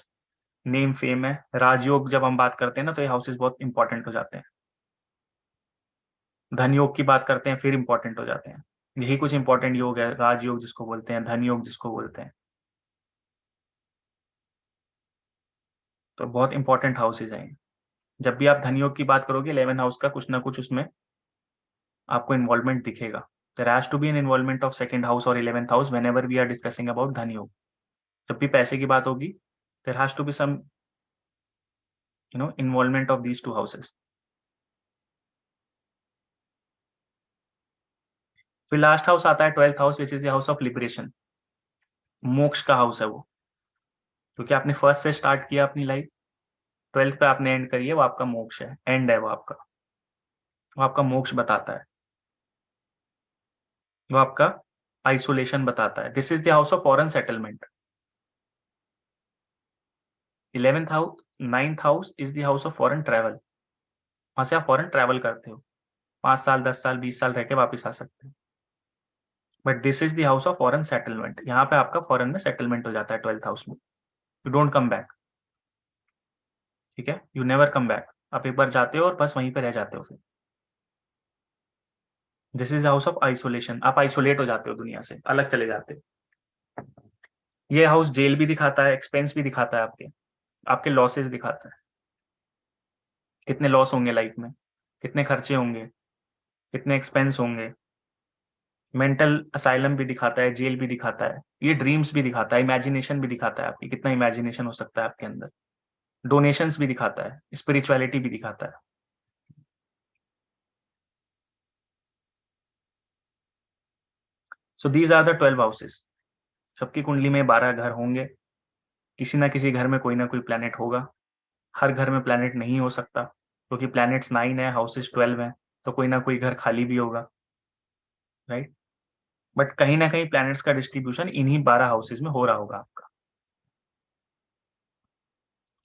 नेम फेम है। राजयोग जब हम बात करते हैं ना, तो ये हाउसेज बहुत इंपॉर्टेंट हो जाते हैं। धन योग की बात करते हैं, फिर इंपॉर्टेंट हो जाते हैं। यही कुछ इंपॉर्टेंट योग है, राजयोग जिसको बोलते हैं, धन योग जिसको बोलते हैं। तो बहुत इंपॉर्टेंट हाउसेज हैं। जब भी आप धन योग की बात करोगे, 11th हाउस का कुछ ना कुछ उसमें आपको इन्वॉल्वमेंट दिखेगा। There has to be an involvement of second house और 11th house whenever we are discussing about dhan yog. जब भी पैसे की बात होगी, there has to be some involvement of these two houses. फिर लास्ट हाउस आता है 12th house, which is the house of liberation. मोक्ष का हाउस है वो, क्योंकि आपने फर्स्ट से स्टार्ट किया अपनी लाइफ, 12th पे आपने एंड करी है, वो आपका मोक्ष है, एंड है वो आपका, वो आपका मोक्ष बताता है, वो आपका आइसोलेशन बताता है। This is the house of foreign settlement. 11th house, 9th house is the house of foreign travel. वहां से आप फॉरेन ट्रैवल करते हो, 5 साल 10 साल 20 साल रह के वापिस आ सकते हो। But this is the house of foreign settlement, यहाँ पे आपका फॉरेन में सेटलमेंट हो जाता है 12th हाउस में। यू डोंट कम बैक, ठीक है, यू नेवर कम बैक। आप एक बार जाते हो और बस वहीं पे रह जाते हो फिर। This is house of isolation, आप आइसोलेट हो जाते हो दुनिया से, अलग चले जाते हो। ये हाउस जेल भी दिखाता है, एक्सपेंस भी दिखाता है, आपके आपके लॉसेस दिखाता है, कितने लॉस होंगे लाइफ में, कितने खर्चे होंगे, कितने एक्सपेंस होंगे। मेंटल असाइलम भी दिखाता है, जेल भी दिखाता है, ये ड्रीम्स भी दिखाता है, इमेजिनेशन भी दिखाता है, आपकी कितना इमेजिनेशन हो सकता है आपके अंदर। डोनेशंस भी दिखाता है, स्पिरिचुअलिटी भी दिखाता है। So these are the 12 houses. सबकी कुंडली में 12 घर होंगे, किसी ना किसी घर में कोई ना कोई प्लैनेट होगा। हर घर में प्लैनेट नहीं हो सकता, क्योंकि प्लैनेट्स 9 है, हाउसेस 12 है, तो कोई ना कोई घर खाली भी होगा, राइट। बट कहीं ना कहीं प्लैनेट्स का डिस्ट्रीब्यूशन इन्हीं 12 हाउसेज में हो रहा होगा आपका,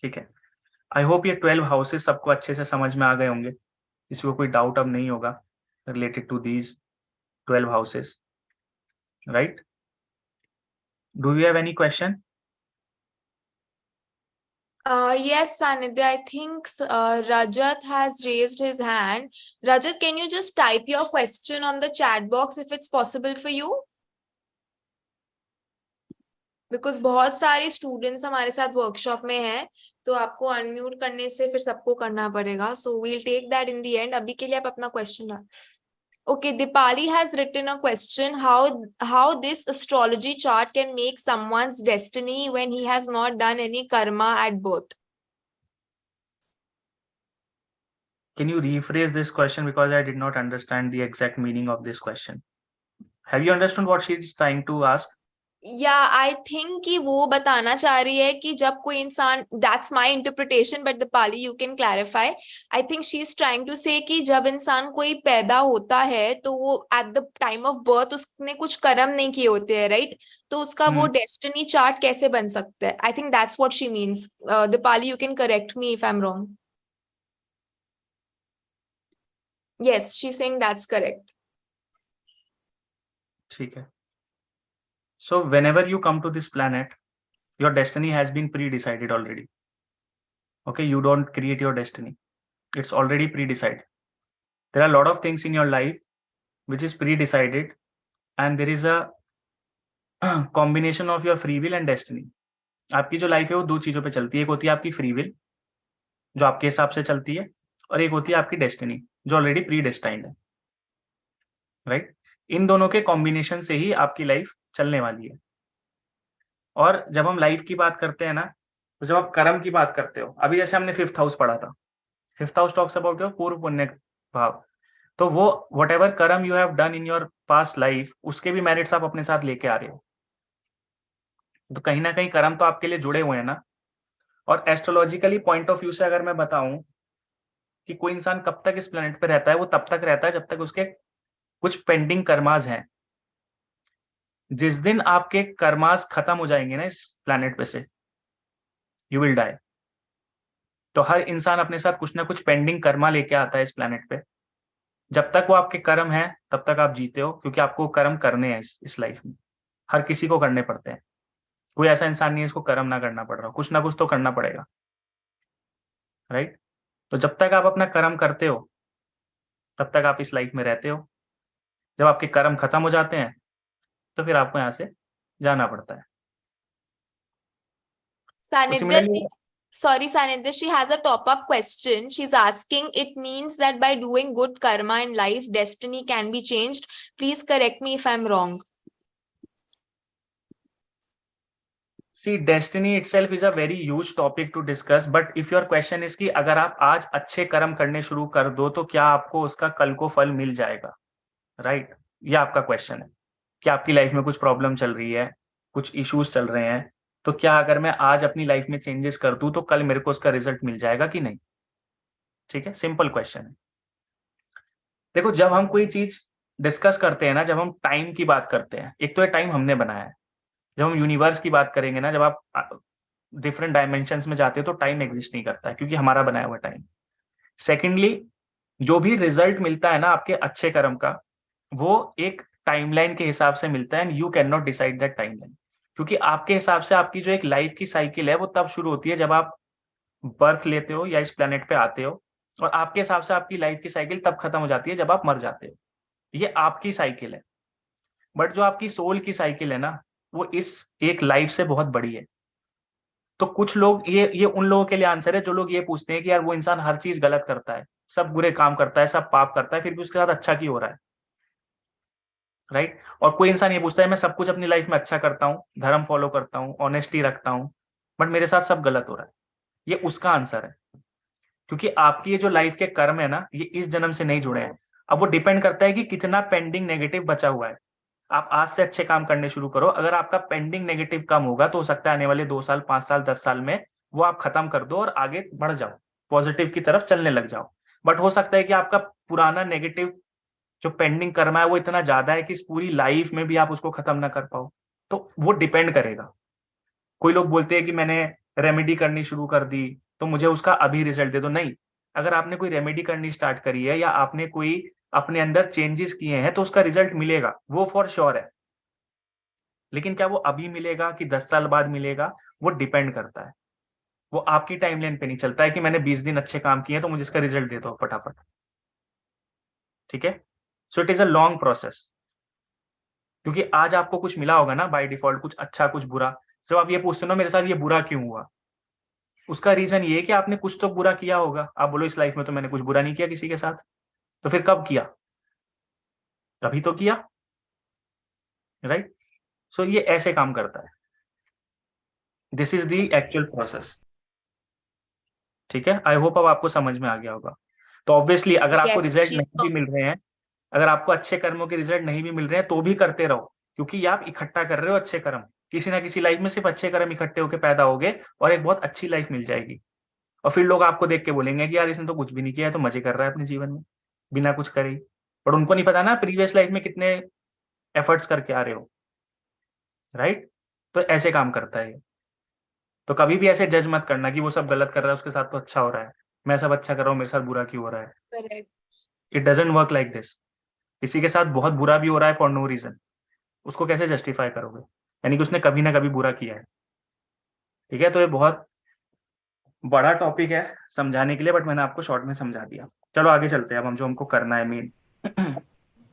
ठीक है। आई होप ये 12 हाउसेज सबको अच्छे से समझ में आ गए होंगे, किसी को कोई डाउट अब नहीं होगा related to these 12 houses, right. Do you have any question? Yes, Sanidhya, I think Rajat has raised his hand. Rajat, can you just type your question on the chat box if it's possible for you? Because बहुत सारे स्टूडेंट्स हमारे साथ वर्कशॉप में हैं, तो आपको अनम्यूट करने से फिर सबको करना पड़ेगा, so we'll take that in the end. अभी के लिए आप अपना question. Okay, Dipali has written a question, how this astrology chart can make someone's destiny when he has not done any karma at birth. Can you rephrase this question because I did not understand the exact meaning of this question? Have you understood what she is trying to ask? या आई थिंक कि वो बताना चाह रही है कि जब कोई इंसान, that's my interpretation but Dipali you can clarify. I think she is trying to say कि जब इंसान कोई पैदा होता है तो वो eight the time of birth उसने कुछ कर्म नहीं किए होते हैं, राइट? तो उसका वो डेस्टिनी चार्ट कैसे बन सकता है। I think that's what she means. Deepali you can correct me if I am wrong. Yes, she is saying that's correct. ठीक है। So whenever you come to this planet, your destiny has been pre-decided already. Okay, you don't create your destiny. It's already pre-decided. There are a lot of things in your life which is pre-decided, and there is a combination of your free will and destiny. आपकी जो लाइफ है वो दो चीजों पे चलती है, एक होती है आपकी फ्री विल जो आपके हिसाब से चलती है, और एक होती है आपकी डेस्टिनी जो ऑलरेडी प्री डेस्टाइंड है, राइट? इन दोनों के कॉम्बिनेशन से ही आपकी लाइफ चलने वाली है। और जब हम लाइफ की बात करते हैं ना, तो जब आप कर्म की बात करते हो, अभी जैसे हमने 5th हाउस पढ़ा था, 5th house talks about your पूर्व पुण्य भाव, तो वो वट एवर कर्म you have done in your past life, उसके भी मेरिट्स आप अपने साथ लेके आ रहे हो। तो कहीं ना कहीं कर्म तो आपके लिए जुड़े हुए हैं ना। और एस्ट्रोलॉजिकली पॉइंट ऑफ व्यू से अगर मैं बताऊं कि कोई इंसान कब तक इस प्लेनेट पे रहता है, वो तब तक रहता है जब तक उसके कुछ पेंडिंग कर्मास हैं। जिस दिन आपके कर्मास खत्म हो जाएंगे ना इस प्लेनेट पे से, यू विल डाई। तो हर इंसान अपने साथ कुछ ना कुछ पेंडिंग कर्मा लेके आता है इस प्लेनेट पे। जब तक वो आपके कर्म है तब तक आप जीते हो, क्योंकि आपको कर्म करने हैं इस लाइफ में। हर किसी को करने पड़ते हैं, कोई ऐसा इंसान नहीं है इसको कर्म ना करना पड़ रहा, कुछ ना कुछ तो करना पड़ेगा, राइट? तो जब तक आप अपना कर्म करते हो तब तक आप इस लाइफ में रहते हो। जब आपके कर्म खत्म हो जाते हैं तो फिर आपको यहाँ से जाना पड़ता है। तो Sanidhya, similarly, sorry Sanidhya, she has a top-up question. She's asking, it means that by doing good karma in life, destiny can be changed. Please correct me if I'm wrong. See destiny itself is a very huge topic to discuss, but if your question is कि अगर आप आज अच्छे कर्म करने शुरू कर दो तो क्या आपको उसका कल को फल मिल जाएगा, राइट? ये आपका क्वेश्चन है कि आपकी लाइफ में कुछ प्रॉब्लम चल रही है, कुछ इश्यूज चल रहे हैं, तो क्या अगर मैं आज अपनी लाइफ में चेंजेस कर दूं तो कल मेरे को उसका रिजल्ट मिल जाएगा कि नहीं? ठीक है, सिंपल क्वेश्चन है। देखो, जब हम कोई चीज डिस्कस करते हैं ना, जब हम टाइम की बात करते हैं, एक तो ये टाइम हमने बनाया है। जब हम यूनिवर्स की बात करेंगे ना, जब आप डिफरेंट डायमेंशंस में जाते हो तो टाइम एग्जिस्ट नहीं करता है, क्योंकि हमारा बनाया हुआ टाइम। सेकेंडली, जो भी रिजल्ट मिलता है ना आपके अच्छे कर्म का, वो एक टाइमलाइन के हिसाब से मिलता है, and you can not decide that timeline. क्योंकि आपके हिसाब से आपकी जो एक लाइफ की साइकिल है वो तब शुरू होती है जब आप बर्थ लेते हो या इस प्लेनेट पे आते हो, और आपके हिसाब से आपकी लाइफ की साइकिल तब खत्म हो जाती है जब आप मर जाते हो। ये आपकी साइकिल है। बट जो आपकी सोल की साइकिल है ना, वो इस एक लाइफ से बहुत बड़ी है। तो कुछ लोग, ये उन लोगों के लिए आंसर है जो लोग ये पूछते हैं कि यार वो इंसान हर चीज गलत करता है, सब बुरे काम करता है, सब पाप करता है, फिर भी उसके साथ अच्छा क्यों हो रहा है, राइट? और कोई इंसान ये पूछता है मैं सब कुछ अपनी लाइफ में अच्छा करता हूँ, धर्म फॉलो करता हूँ, ऑनेस्टी रखता हूँ, बट मेरे साथ सब गलत हो रहा है। ये उसका आंसर है, क्योंकि आपकी ये जो लाइफ के कर्म है ना, ये इस जन्म से नहीं जुड़े हैं। अब वो डिपेंड करता है कि कितना पेंडिंग नेगेटिव बचा हुआ है। आप आज से अच्छे काम करने शुरू करो, अगर आपका पेंडिंग नेगेटिव कम होगा तो हो सकता है आने वाले 2 साल, 5 साल, 10 साल में वो आप खत्म कर दो और आगे बढ़ जाओ, पॉजिटिव की तरफ चलने लग जाओ। बट हो सकता है कि आपका पुराना नेगेटिव जो पेंडिंग कर्म है वो इतना ज्यादा है कि इस पूरी लाइफ में भी आप उसको खत्म ना कर पाओ। तो वो डिपेंड करेगा। कोई लोग बोलते हैं कि मैंने रेमेडी करनी शुरू कर दी तो मुझे उसका अभी रिजल्ट दे दो। नहीं, अगर आपने कोई रेमेडी करनी स्टार्ट करी है या आपने कोई अपने अंदर चेंजेस किए हैं तो उसका रिजल्ट मिलेगा, वो फॉर श्योर है। लेकिन क्या वो अभी मिलेगा कि 10 साल बाद मिलेगा, वो डिपेंड करता है। वो आपकी टाइमलाइन पे नहीं चलता है कि मैंने 20 दिन अच्छे काम किए तो मुझे इसका रिजल्ट दे दो फटाफट। ठीक है, so it is a long process. क्योंकि आज आपको कुछ मिला होगा ना बाय डिफॉल्ट, कुछ अच्छा कुछ बुरा, जब आप ये पूछते हो ना मेरे साथ ये बुरा क्यों हुआ, उसका रीजन ये है कि आपने कुछ तो बुरा किया होगा। आप बोलो इस लाइफ में तो मैंने कुछ बुरा नहीं किया किसी के साथ, तो फिर कब किया? तभी तो किया, राइट? सो ये ऐसे काम करता है। This is the actual process. ठीक है, आई होप अब आपको समझ में आ गया होगा। तो ऑब्वियसली अगर आपको Yes, रिजल्ट she's नहीं भी मिल रहे हैं, अगर आपको अच्छे कर्मों के रिजल्ट नहीं भी मिल रहे हैं तो भी करते रहो, क्योंकि ये आप इकट्ठा कर रहे हो अच्छे कर्म। किसी ना किसी लाइफ में सिर्फ अच्छे कर्म इकट्ठे होकर पैदा होगे और एक बहुत अच्छी लाइफ मिल जाएगी। और फिर लोग आपको देख के बोलेंगे कि यार इसने तो कुछ भी नहीं किया है, तो मजे कर रहा है अपने जीवन में बिना कुछ करे ही। पर उनको नहीं पता ना प्रीवियस लाइफ में कितने एफर्ट्स करके आ रहे हो, राइट? तो ऐसे काम करता है ये। तो कभी भी ऐसे जज मत करना कि वो सब गलत कर रहा है उसके साथ तो अच्छा हो रहा है, मैं सब अच्छा कर रहा हूँ मेरे साथ बुरा क्यों हो रहा है। correct. It doesn't work like this. किसी के साथ बहुत बुरा भी हो रहा है फॉर नो रीजन, उसको कैसे जस्टिफाई करोगे? यानी कि उसने कभी ना कभी बुरा किया है। ठीक है, तो ये बहुत बड़ा टॉपिक है समझाने के लिए, बट मैंने आपको शॉर्ट में समझा दिया। चलो आगे चलते हैं, अब हम जो हमको करना है main.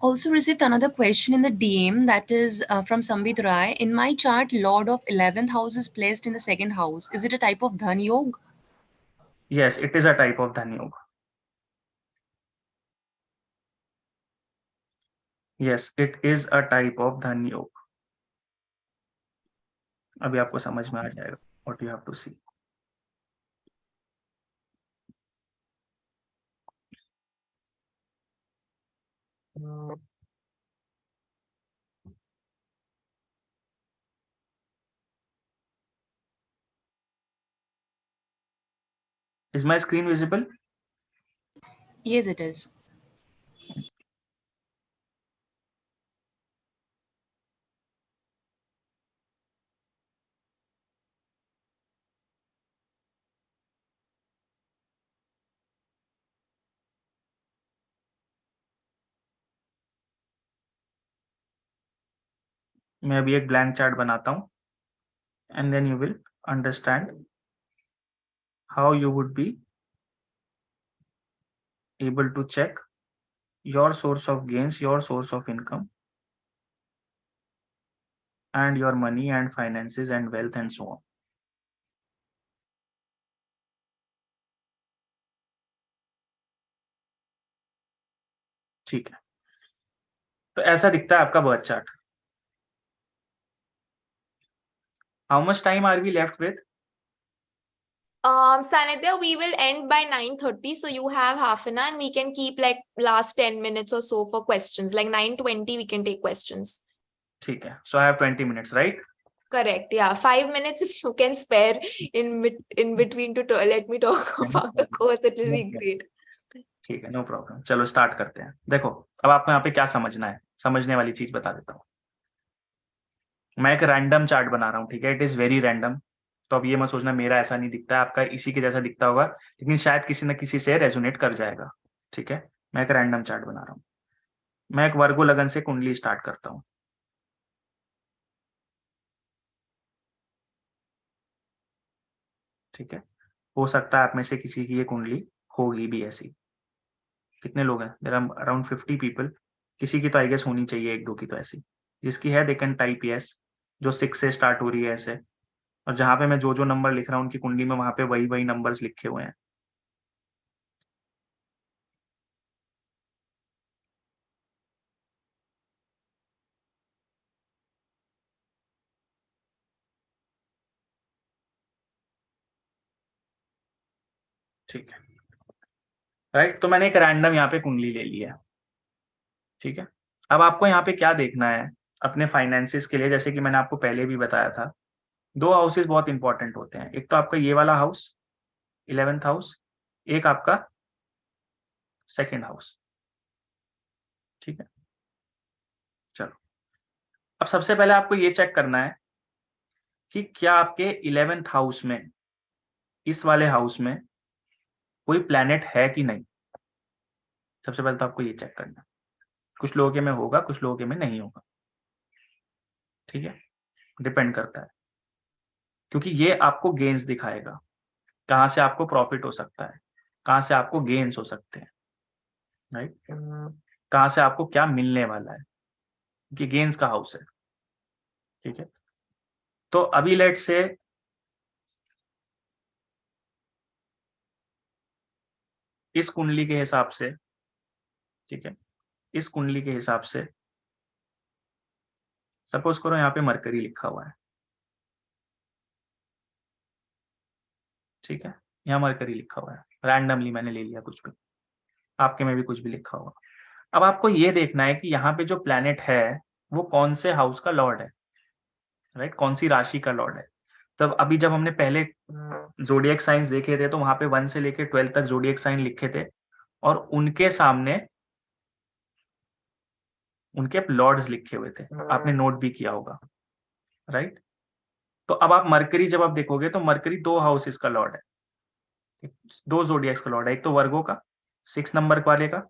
Also received another question in the DM that is from Sambit Rai. In my chart, Lord of 11th house is placed in the second house. Is it a type of Dhan Yog? Yes, it is a type of Dhan Yoga. Yes, it is a type of Dhan Yoga. अभी आपको समझ में आ जाएगा what you have to see. Is my screen visible? Yes, it is. मैं अभी एक ब्लैंक चार्ट बनाता हूँ and then you will understand how you would be able to check your source of gains, your source of income, and your money and finances and wealth and so on. ठीक है, तो ऐसा दिखता है आपका birth chart. How much time are we left with? Sanidhya, we will end by 9:30, so you have half an hour and we can keep like last 10 minutes or so for questions. Like 9:20 we can take questions. ठीक है, so I have 20 minutes, right? Correct. Yeah, 5 minutes if you can spare in between to let me talk about the course, it will be great. ठीक है, नो प्रॉब्लम। चलो स्टार्ट करते हैं। देखो, अब आपको यहाँ पे क्या समझना है, समझने वाली चीज बता देता हूँ। मैं एक रैंडम चार्ट बना रहा हूँ, ठीक है, इट इज वेरी रैंडम। तो अब ये मत सोचना मेरा ऐसा नहीं दिखता है, आपका इसी के जैसा दिखता होगा, लेकिन शायद किसी न किसी से रेजोनेट कर जाएगा। ठीक है, मैं एक रैंडम चार्ट बना रहा हूँ। मैं एक वर्गो लगन से कुंडली स्टार्ट करता हूँ। ठीक है, हो सकता है आप में से किसी की ये कुंडली होगी भी ऐसी। कितने लोग हैं? There are around 50 people. किसी की तो आई गेस होनी चाहिए, एक दो की तो ऐसी। जिसकी है दे कैन टाइप यस, जो 6 से स्टार्ट हो रही है ऐसे। और जहां पे मैं जो जो नंबर लिख रहा हूँ उनकी कुंडली में, वहां पे वही वही नंबर्स लिखे हुए हैं। ठीक है, राइट। तो मैंने एक रैंडम यहाँ पे कुंडली ले ली है। ठीक है, अब आपको यहाँ पे क्या देखना है अपने फाइनेंसिस के लिए, जैसे कि मैंने आपको पहले भी बताया था, दो हाउसेस बहुत इंपॉर्टेंट होते हैं। एक तो आपका ये वाला हाउस 11th हाउस, एक आपका सेकेंड हाउस। ठीक है, चलो अब सबसे पहले आपको ये चेक करना है कि क्या आपके 11th हाउस में, इस वाले हाउस में कोई प्लैनेट है कि नहीं। सबसे पहले तो आपको ये चेक करना है। कुछ लोगों के में होगा, कुछ लोगों के में नहीं होगा। ठीक है, डिपेंड करता है, क्योंकि ये आपको गेन्स दिखाएगा, कहाँ से आपको प्रॉफिट हो सकता है, कहाँ से आपको गेन्स हो सकते हैं, राइट। कहाँ से आपको क्या मिलने वाला है, क्योंकि गेन्स का हाउस है। ठीक है, तो अभी लेट से इस कुंडली के हिसाब से, ठीक है, इस कुंडली के हिसाब से सपोज करो यहाँ पे मरकरी लिखा हुआ है, ठीक है, यहाँ मरकरी लिखा हुआ है, रैंडमली मैंने ले लिया कुछ भी, आपके में भी कुछ भी लिखा हुआ। अब आपको ये देखना है कि यहाँ पे जो प्लैनेट है वो कौन से हाउस का लॉर्ड है, राइट, कौन सी राशि का लॉर्ड है। तब अभी जब हमने पहले जोडिएक साइंस देखे थे तो वहां पे 1 से लेके 12 तक जोडिएक साइन लिखे थे और उनके सामने उनके लॉर्ड्स लिखे हुए थे, आपने नोट भी किया होगा, राइट। तो अब आप मरकरी जब आप देखोगे तो मरकरी 2 हाउसेस का लॉर्ड है, 2 जोडिएक्स का लॉर्ड है, एक तो वर्गो का 6 नंबर वाले का,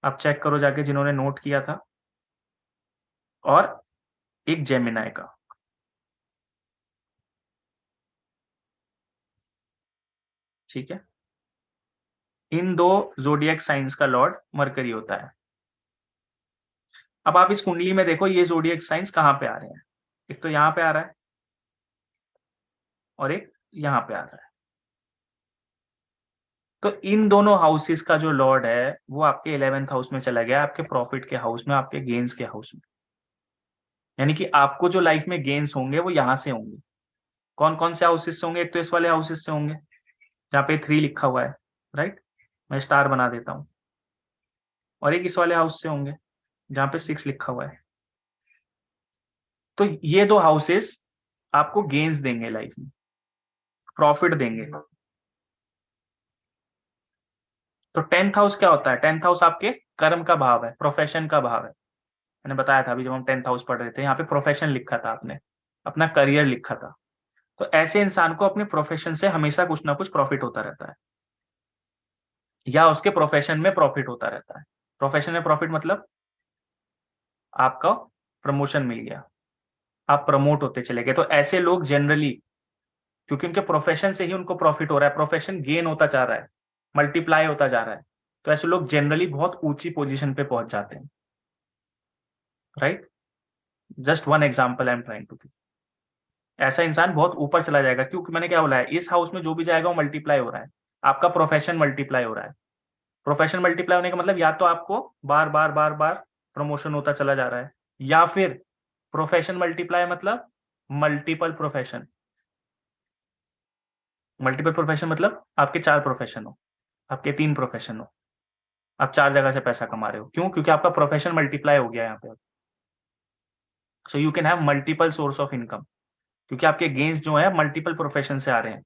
आप चेक करो जाके जिन्होंने नोट किया था, और एक जेमिनाई का, ठीक है। इन 2 जोडिएक साइंस का लॉर्ड मरकरी होता है। अब आप इस कुंडली में देखो ये जोडिएक साइंस कहाँ पे आ रहे हैं, एक तो यहाँ पे आ रहा है और एक यहाँ पे आ रहा है। तो इन दोनों हाउसेस का जो लॉर्ड है वो आपके 11th हाउस में चला गया, आपके प्रॉफिट के हाउस में, आपके गेन्स के हाउस में। यानी कि आपको जो लाइफ में गेन्स होंगे वो यहाँ से होंगे। कौन कौन से हाउसेस से होंगे, एक तो इस वाले हाउसेस से होंगे जहाँ पे 3 लिखा हुआ है, राइट, मैं स्टार बना देता हूँ, और एक इस वाले हाउस से होंगे जहाँ पे 6 लिखा हुआ है। तो ये 2 हाउसेस आपको गेन्स देंगे, लाइफ में प्रॉफिट देंगे। तो 10th हाउस क्या होता है, 10th हाउस आपके कर्म का भाव है, प्रोफेशन का भाव है। मैंने बताया था अभी जब हम 10th हाउस पढ़ रहे थे, यहाँ पे प्रोफेशन लिखा था आपने, अपना करियर लिखा था। तो ऐसे इंसान को अपने प्रोफेशन से हमेशा कुछ ना कुछ प्रॉफिट होता रहता है, या उसके प्रोफेशन में प्रॉफिट होता रहता है। प्रोफेशन में प्रॉफिट मतलब आपका प्रमोशन मिल गया, आप प्रमोट होते चले गए। तो ऐसे लोग जनरली, क्योंकि उनके प्रोफेशन से ही उनको प्रॉफिट हो रहा है, प्रोफेशन गेन होता जा रहा है, मल्टीप्लाई होता जा रहा है, तो ऐसे लोग जनरली बहुत ऊंची पोजीशन पे पहुंच जाते हैं, right. Just one example I am trying to give. ऐसा इंसान बहुत ऊपर चला जाएगा, क्योंकि मैंने क्या बोला है, इस हाउस में जो भी जाएगा वो मल्टीप्लाई हो रहा है, आपका प्रोफेशन मल्टीप्लाई हो रहा है। प्रोफेशन मल्टीप्लाई होने का मतलब या तो आपको बार बार बार बार प्रमोशन होता चला जा रहा है, या फिर प्रोफेशन मल्टीप्लाई मतलब मल्टीपल प्रोफेशन। मल्टीपल प्रोफेशन मतलब आपके 4 प्रोफेशन हो, आपके 3 प्रोफेशन हो, आप 4 जगह से पैसा कमा रहे हो। क्यों? क्योंकि आपका प्रोफेशन मल्टीप्लाई हो गया यहाँ पे। So you can have multiple source of income, क्योंकि आपके गेन्स जो है मल्टीपल प्रोफेशन से आ रहे हैं।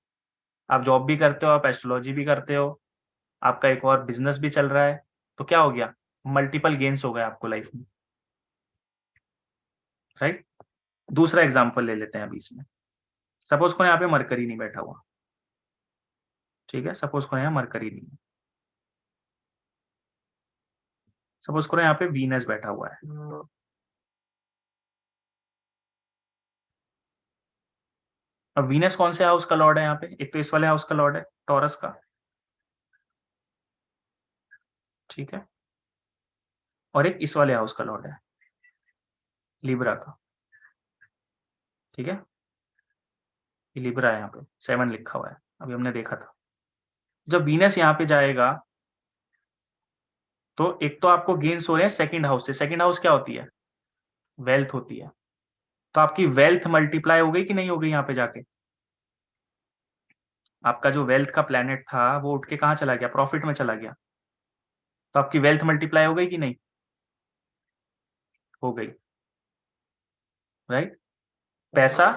आप जॉब भी करते हो, आप एस्ट्रोलॉजी भी करते हो, आपका एक और बिजनेस भी चल रहा है, तो क्या हो गया, मल्टीपल गेन्स हो गए आपको लाइफ में, राइट। दूसरा एग्जाम्पल ले लेते हैं अभी इसमें। सपोज को यहाँ पे मरकरी नहीं बैठा हुआ, ठीक है, सपोज को यहाँ मरकरी नहीं, सपोज करो यहाँ पे वीनस बैठा हुआ है। अब वीनस कौन से हाउस का लॉर्ड है यहाँ पे, एक तो इस वाले हाउस का लॉर्ड है, टॉरस का, ठीक है, और एक इस वाले हाउस का लॉर्ड है, लिब्रा का, ठीक है। ये लिब्रा है, यहाँ पे 7 लिखा हुआ है, अभी हमने देखा था। जब वीनस यहाँ पे जाएगा तो एक तो आपको गेन्स हो रहे हैं सेकंड हाउस से। सेकंड हाउस क्या होती है, वेल्थ होती है। तो आपकी वेल्थ मल्टीप्लाई हो गई कि नहीं हो गई यहाँ पे जाके, आपका जो वेल्थ का प्लैनेट था वो उठ के कहाँ चला गया, प्रॉफिट में चला गया। तो आपकी वेल्थ मल्टीप्लाई हो गई कि नहीं, हो गई, राइट। पैसा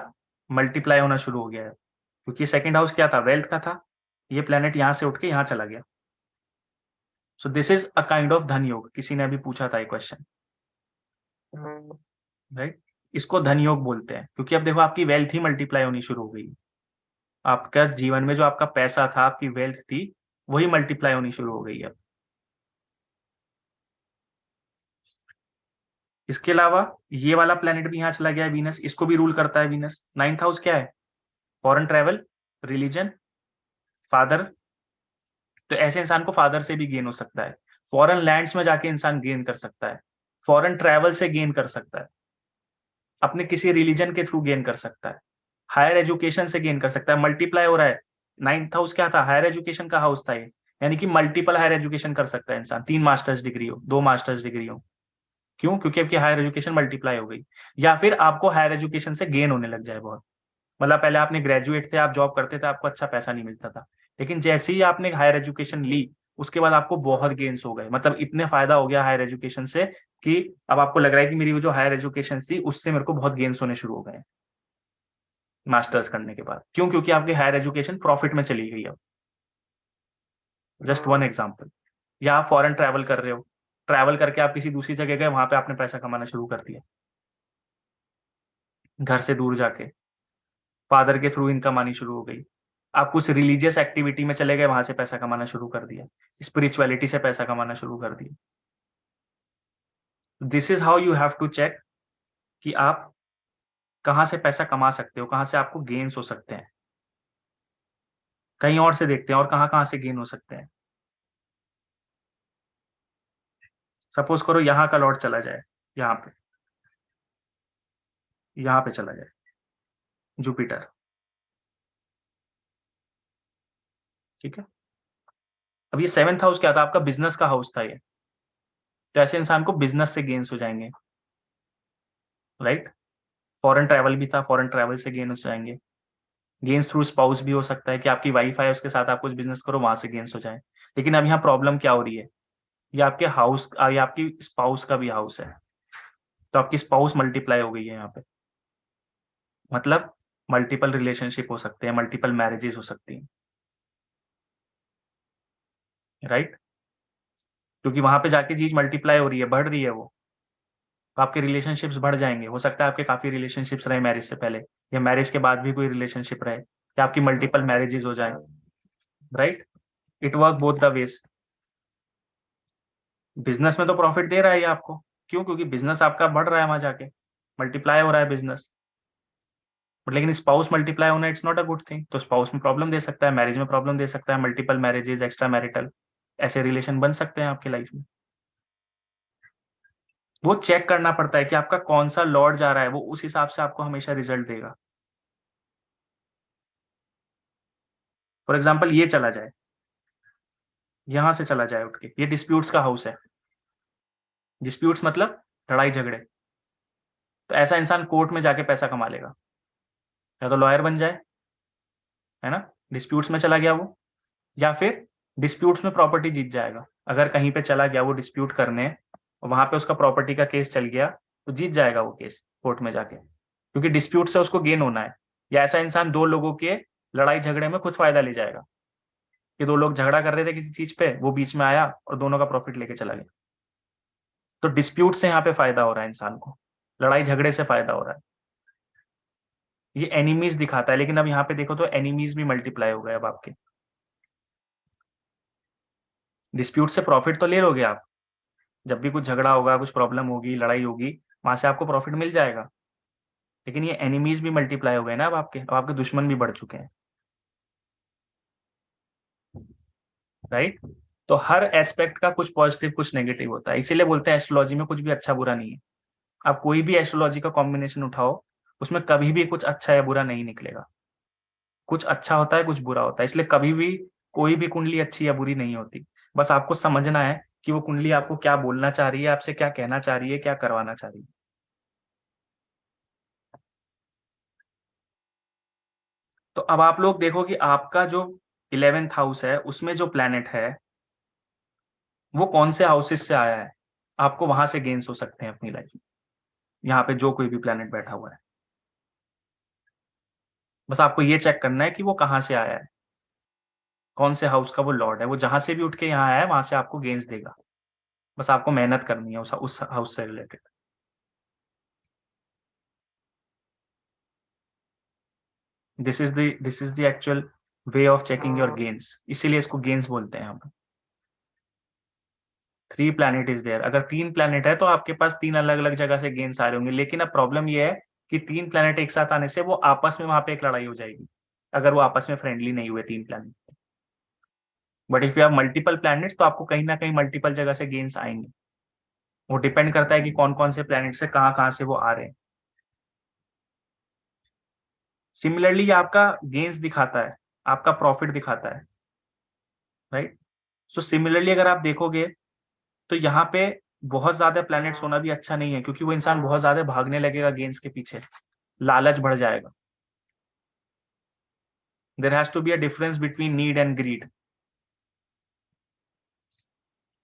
मल्टीप्लाई होना शुरू हो गया है, क्योंकि सेकंड हाउस क्या था, वेल्थ का था, ये प्लैनेट यहाँ से उठ के यहाँ चला गया। सो this is a kind of धन योग, किसी ने अभी पूछा था ये क्वेश्चन, राइट। इसको धन योग बोलते हैं, क्योंकि अब देखो आपकी वेल्थ ही मल्टीप्लाई होनी शुरू हो गई। आपका जीवन में जो आपका पैसा था, आपकी वेल्थ थी, वही मल्टीप्लाई होनी शुरू हो गई है। इसके अलावा ये वाला प्लेनेट भी यहाँ चला गया है, वीनस, इसको भी रूल करता है वीनस। 9th हाउस क्या है, फॉरेन ट्रेवल, रिलीजन, फादर। तो ऐसे इंसान को फादर से भी गेन हो सकता है, फॉरेन लैंड्स में जाके इंसान गेन कर सकता है, फॉरेन ट्रेवल से गेन कर सकता है, अपने किसी रिलीजन के थ्रू गेन कर सकता है, हायर एजुकेशन से गेन कर सकता है, मल्टीप्लाई हो रहा है। 9th हाउस क्या था, हायर एजुकेशन का हाउस था ये, यानी कि मल्टीपल हायर एजुकेशन कर सकता है इंसान, 3 मास्टर्स डिग्री हो, 2 मास्टर्स डिग्री हो। क्यों? क्योंकि आपकी हायर एजुकेशन मल्टीप्लाई हो गई। या फिर आपको हायर एजुकेशन से गेन होने लग जाए बहुत, मतलब पहले आपने ग्रेजुएट थे, आप जॉब करते थे, आपको अच्छा पैसा नहीं मिलता था, लेकिन जैसे ही आपने हायर एजुकेशन ली उसके बाद आपको बहुत गेन्स हो गए, मतलब इतने फायदा हो गया हायर एजुकेशन से कि अब आपको लग रहा है कि मेरी वो जो हायर एजुकेशन थी उससे मेरे को बहुत गेन्स होने शुरू हो गए मास्टर्स करने के बाद। क्यों? क्योंकि आपकी हायर एजुकेशन प्रॉफिट में चली गई। अब जस्ट वन एग्जाम्पल। या आप फॉरेन ट्रैवल कर रहे हो, ट्रैवल करके आप किसी दूसरी जगह गए, वहां पे आपने पैसा कमाना शुरू कर दिया, घर से दूर जाके फादर के थ्रू इनकम आनी शुरू हो गई। आप कुछ रिलीजियस एक्टिविटी में चले गए, वहां से पैसा कमाना शुरू कर दिया, स्पिरिचुअलिटी से पैसा कमाना शुरू कर दिया। This is how you have to check कि आप कहां से पैसा कमा सकते हो, कहां से आपको गेन्स हो सकते हैं। कहीं और से देखते हैं और कहां कहां से गेन हो सकते हैं। सपोज करो यहाँ का लॉर्ड चला जाए, यहाँ पे चला जाए जुपिटर, ठीक है। अब ये 7th हाउस क्या था, आपका बिजनेस का हाउस था ये, तो ऐसे इंसान को बिजनेस से गेन्स हो जाएंगे, राइट। फॉरेन ट्रैवल भी था, फॉरेन ट्रैवल से गेन हो जाएंगे। गेन्स थ्रू स्पाउस भी हो सकता है कि आपकी वाइफ है, उसके साथ आप कुछ बिजनेस करो, वहां से गेन्स हो जाए। लेकिन अब यहाँ प्रॉब्लम क्या हो रही है, ये आपके हाउस, ये आपकी स्पाउस का भी हाउस है, तो आपकी स्पाउस मल्टीप्लाई हो गई है यहाँ पे, मतलब मल्टीपल रिलेशनशिप हो सकते हैं, मल्टीपल मैरिजेस हो सकती हैं, राइट। क्योंकि वहां पे जाके चीज मल्टीप्लाई हो रही है, बढ़ रही है वो, तो आपके रिलेशनशिप्स बढ़ जाएंगे। हो सकता है आपके काफी रिलेशनशिप्स रहे मैरिज से पहले, या मैरिज के बाद भी कोई रिलेशनशिप रहे, या आपकी मल्टीपल मैरिजेस हो जाए, right. It work both the ways. Business में तो प्रॉफिट दे रहा है ये आपको, क्यों? क्योंकि बिजनेस आपका बढ़ रहा है, वहां जाके मल्टीप्लाई हो रहा है बिजनेस। बट लेकिन स्पाउस मल्टीप्लाई होना it's not a good thing, तो स्पाउस में प्रॉब्लम दे सकता है, मैरिज में प्रॉब्लम दे सकता है, मल्टीपल मैरिजेस, एक्स्ट्रा मैरिटल ऐसे रिलेशन बन सकते हैं आपकी लाइफ में। वो चेक करना पड़ता है कि आपका कौन सा लॉर्ड जा रहा है, वो उस हिसाब से आपको हमेशा रिजल्ट देगा। फॉर एग्जाम्पल ये चला जाए, यहां से चला जाए उठ के, ये डिस्प्यूट्स का हाउस है। डिस्प्यूट्स मतलब लड़ाई झगड़े, तो ऐसा इंसान कोर्ट में जाके पैसा कमा लेगा, या तो लॉयर बन जाए, है ना, डिस्प्यूट्स में चला गया वो, या फिर डिस्प्यूट्स में प्रॉपर्टी जीत जाएगा। अगर कहीं पे चला गया वो डिस्प्यूट करने, वहां पे उसका प्रॉपर्टी का केस चल गया, तो जीत जाएगा वो केस कोर्ट में जाके, क्योंकि डिस्प्यूट से उसको गेन होना है। या ऐसा इंसान दो लोगों के लड़ाई झगड़े में खुद फायदा ले जाएगा, कि दो लोग झगड़ा कर रहे थे किसी चीज पे, वो बीच में आया और दोनों का प्रॉफिट लेके चला गया। तो डिस्प्यूट से यहाँ पे फायदा हो रहा है इंसान को, लड़ाई झगड़े से फायदा हो रहा है। ये एनिमीज दिखाता है, लेकिन अब यहाँ पे देखो तो एनिमीज भी मल्टीप्लाई हो गए अब आपके। डिस्प्यूट से प्रॉफिट तो ले लोगे आप, जब भी कुछ झगड़ा होगा, कुछ प्रॉब्लम होगी, लड़ाई होगी, वहां से आपको प्रॉफिट मिल जाएगा। लेकिन ये एनिमीज भी मल्टीप्लाई हो गए ना अब आपके दुश्मन भी बढ़ चुके हैं, राइट। तो हर एस्पेक्ट का कुछ पॉजिटिव कुछ नेगेटिव होता है, इसीलिए बोलते हैं एस्ट्रोलॉजी में कुछ भी अच्छा बुरा नहीं है। आप कोई भी एस्ट्रोलॉजी का कॉम्बिनेशन उठाओ, उसमें कभी भी कुछ अच्छा या बुरा नहीं निकलेगा। कुछ अच्छा होता है, कुछ बुरा होता है, इसलिए कभी भी कोई भी कुंडली अच्छी या बुरी नहीं होती। बस आपको समझना है कि वो कुंडली आपको क्या बोलना चाह रही है, आपसे क्या कहना चाह रही है, क्या करवाना चाह रही है। तो अब आप लोग देखो कि आपका जो 11th हाउस है उसमें जो प्लैनेट है वो कौन से हाउसेस से आया है, आपको वहां से गेन्स हो सकते हैं अपनी लाइफ में। यहाँ पे जो कोई भी प्लैनेट बैठा हुआ है, बस आपको ये चेक करना है कि वो कहाँ से आया है, कौन से हाउस का वो लॉर्ड है। वो जहां से भी उठ के यहाँ आया है वहां से आपको गेन्स देगा, बस आपको मेहनत करनी है उस हाउस से related. This is the actual way of checking your gains, इसीलिए इसको गेन्स बोलते हैं हम। 3 प्लैनेट इज देयर, अगर 3 प्लैनेट है तो आपके पास 3 अलग अलग जगह से गेन्स आ रहे होंगे। लेकिन अब प्रॉब्लम ये है कि 3 प्लैनेट एक साथ आने से वो आपस में वहां पे एक लड़ाई हो जाएगी, अगर वो आपस में फ्रेंडली नहीं हुए 3 planet. But if you have multiple planets तो आपको कहीं ना कहीं मल्टीपल जगह से गेन्स आएंगे। वो डिपेंड करता है कि कौन कौन से प्लैनेट से कहाँ कहाँ से वो आ रहे हैं। सिमिलरली ये आपका गेन्स दिखाता है, आपका प्रॉफिट दिखाता है, राइट। सो सिमिलरली अगर आप देखोगे तो यहाँ पे बहुत ज्यादा प्लैनेट्स होना भी अच्छा नहीं है, क्योंकि वो इंसान बहुत ज्यादा भागने लगेगा गेन्स के पीछे, लालच बढ़ जाएगा। There has to be a difference between need and greed.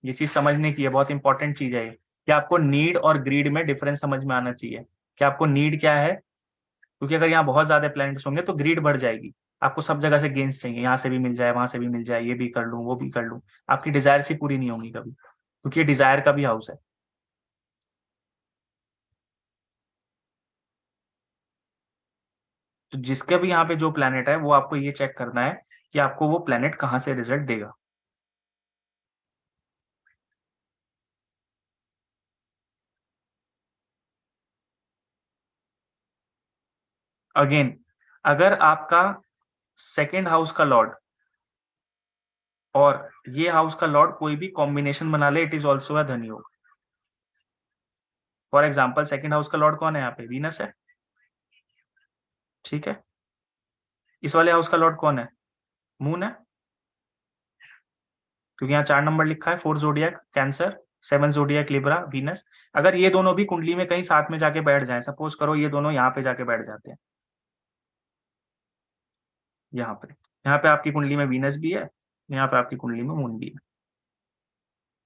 ये चीज समझने की है, बहुत इंपॉर्टेंट चीज है ये, कि आपको नीड और ग्रीड में डिफरेंस समझ में आना चाहिए कि आपको नीड क्या है। क्योंकि अगर यहाँ बहुत ज्यादा प्लैनेट्स होंगे तो ग्रीड बढ़ जाएगी, आपको सब जगह से गेन्स चाहिए, यहाँ से भी मिल जाए, वहां से भी मिल जाए, ये भी कर लूँ, वो भी कर लूँ, आपकी डिजायर ही पूरी नहीं होंगी कभी, क्योंकि ये डिजायर का भी हाउस है। तो जिसका भी यहाँ पे जो प्लैनेट है वो आपको ये चेक करना है कि आपको वो प्लैनेट कहाँ से रिजल्ट देगा। अगेन, अगर आपका सेकेंड हाउस का लॉर्ड और ये हाउस का लॉर्ड कोई भी कॉम्बिनेशन बना ले, इट इज ऑल्सो अ धन योग। फॉर एग्जाम्पल सेकेंड हाउस का लॉर्ड कौन है यहाँ पे? वीनस है, ठीक है। इस वाले हाउस का लॉर्ड कौन है? मून है, क्योंकि यहाँ 4 नंबर लिखा है, 4 zodiac cancer, 7 zodiac Libra, Venus. अगर ये दोनों भी कुंडली में कहीं साथ में जाके बैठ जाएं, सपोज करो ये दोनों यहाँ पे जाके बैठ जाते हैं, यहाँ पे आपकी कुंडली में वीनस भी है, यहाँ पे आपकी कुंडली में मून भी है,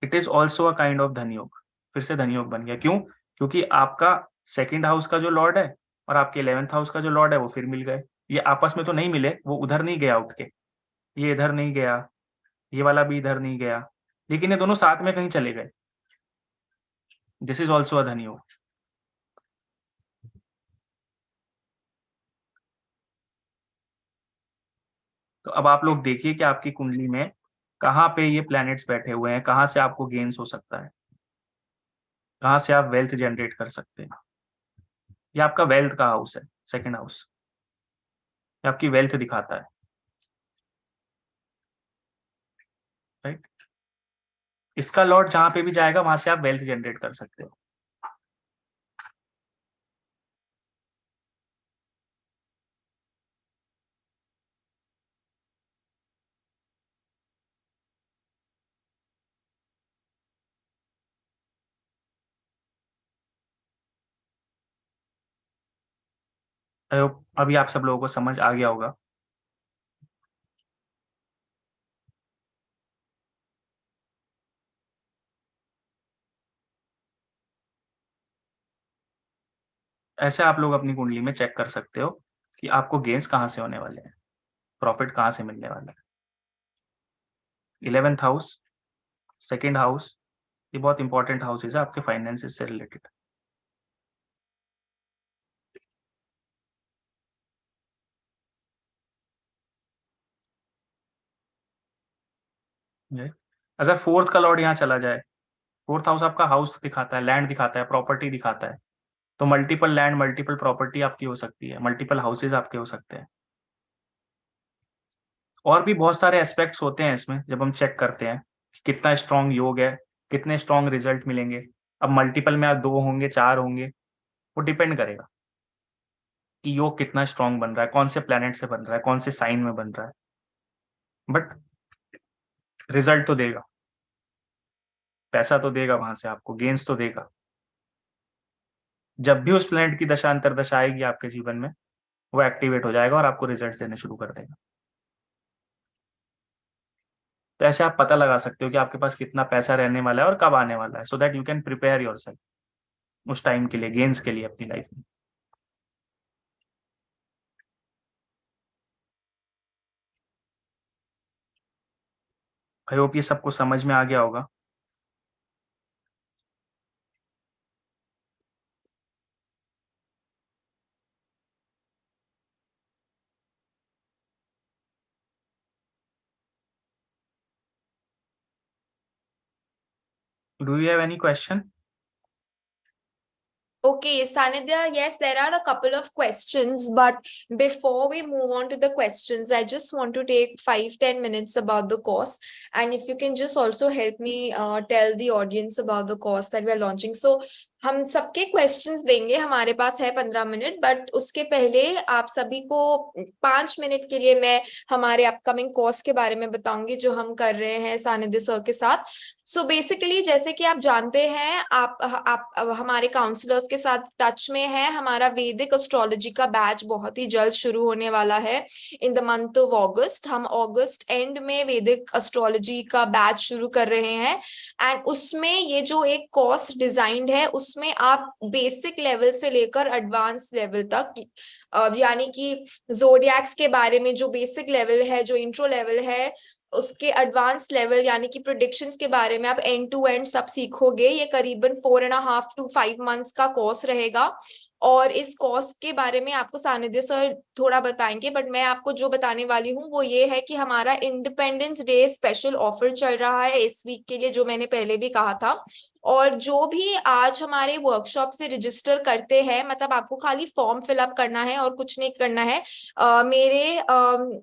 it is also a kind of धन योग। फिर से धन योग बन गया, क्यों? क्योंकि आपका सेकेंड हाउस का जो लॉर्ड है और आपके 11th हाउस का जो लॉर्ड है वो फिर मिल गए। ये आपस में तो नहीं मिले, वो उधर नहीं गया उठ के, ये इधर नहीं गया, ये वाला भी इधर नहीं गया, लेकिन ये दोनों साथ में कहीं चले गए। दिस इज ऑल्सो अ धन योग। तो अब आप लोग देखिए कि आपकी कुंडली में कहाँ पे ये प्लैनेट्स बैठे हुए हैं, कहाँ से आपको गेन्स हो सकता है, कहाँ से आप वेल्थ जनरेट कर सकते हैं। ये आपका वेल्थ का हाउस है, सेकेंड हाउस, ये आपकी वेल्थ दिखाता है, राइट। इसका लॉर्ड जहां पे भी जाएगा वहां से आप वेल्थ जनरेट कर सकते हो। I hope अभी आप सब लोगों को समझ आ गया होगा। ऐसे आप लोग अपनी कुंडली में चेक कर सकते हो कि आपको गेन्स कहाँ से होने वाले हैं, प्रॉफिट कहाँ से मिलने वाला है। 11th हाउस, सेकेंड हाउस, ये बहुत इंपॉर्टेंट हाउसेज है आपके फाइनेंसेस से रिलेटेड। अगर फोर्थ का लॉर्ड यहाँ चला जाए, फोर्थ हाउस आपका हाउस दिखाता है, लैंड दिखाता है, प्रॉपर्टी दिखाता है, तो मल्टीपल लैंड, मल्टीपल प्रॉपर्टी आपकी हो सकती है, मल्टीपल हाउसेज आपके हो सकते हैं। और भी बहुत सारे एस्पेक्ट्स होते हैं इसमें, जब हम चेक करते हैं कि कितना स्ट्रांग योग है, कितने स्ट्रांग रिजल्ट मिलेंगे। अब मल्टीपल में आप 2 होंगे, 4 होंगे, वो डिपेंड करेगा कि योग कितना स्ट्रांग बन रहा है, कौन से प्लैनेट से बन रहा है, कौन से साइन में बन रहा है, बट रिजल्ट तो देगा, पैसा तो देगा, वहां से आपको गेन्स तो देगा। जब भी उस प्लैनेट की दशा अंतरदशा आएगी आपके जीवन में, वो एक्टिवेट हो जाएगा और आपको रिजल्ट देने शुरू कर देगा। तो ऐसे आप पता लगा सकते हो कि आपके पास कितना पैसा रहने वाला है और कब आने वाला है, so that you can prepare yourself उस टाइम के लिए, गेन्स के लिए अपनी लाइफ में। आई होप ये सबको समझ में आ गया होगा। Do you have any question? Okay, Sanidhya, yes, there are a couple of questions, but before we move on to the questions, I just want to take 5-10 minutes about the course. And if you can just also help me tell the audience about the course that we're launching. So हम सबके क्वेश्चंस देंगे, हमारे पास है 15 मिनट, बट उसके पहले आप सभी को 5 मिनट के लिए मैं हमारे अपकमिंग कोर्स के बारे में बताऊंगी जो हम कर रहे हैं सानिध्य सर के साथ। सो बेसिकली जैसे कि आप जानते हैं, आप हमारे काउंसलर्स के साथ टच में हैं। हमारा वैदिक एस्ट्रोलॉजी का बैच बहुत ही जल्द शुरू होने वाला है इन द मंथ ऑफ अगस्त। हम अगस्त एंड में वैदिक एस्ट्रोलॉजी का बैच शुरू कर रहे हैं, एंड उसमें ये जो एक कोर्स डिजाइंड है उसमें आप बेसिक लेवल से लेकर एडवांस लेवल तक, यानी कि जोडिएक्स के बारे में जो बेसिक लेवल है, जो इंट्रो लेवल है, उसके एडवांस लेवल यानी कि प्रेडिक्शंस के बारे में आप एंड टू एंड सब सीखोगे। ये करीबन 4.5 to 5 मंथ्स का कोर्स रहेगा, और इस कोर्स के बारे में आपको सानिध्य सर थोड़ा बताएंगे, बट मैं आपको जो बताने वाली हूँ वो ये है कि हमारा इंडिपेंडेंस डे स्पेशल ऑफर चल रहा है इस वीक के लिए, जो मैंने पहले भी कहा था। और जो भी आज हमारे वर्कशॉप से रजिस्टर करते हैं, मतलब आपको खाली फॉर्म फिलअप करना है और कुछ नहीं करना है। मेरे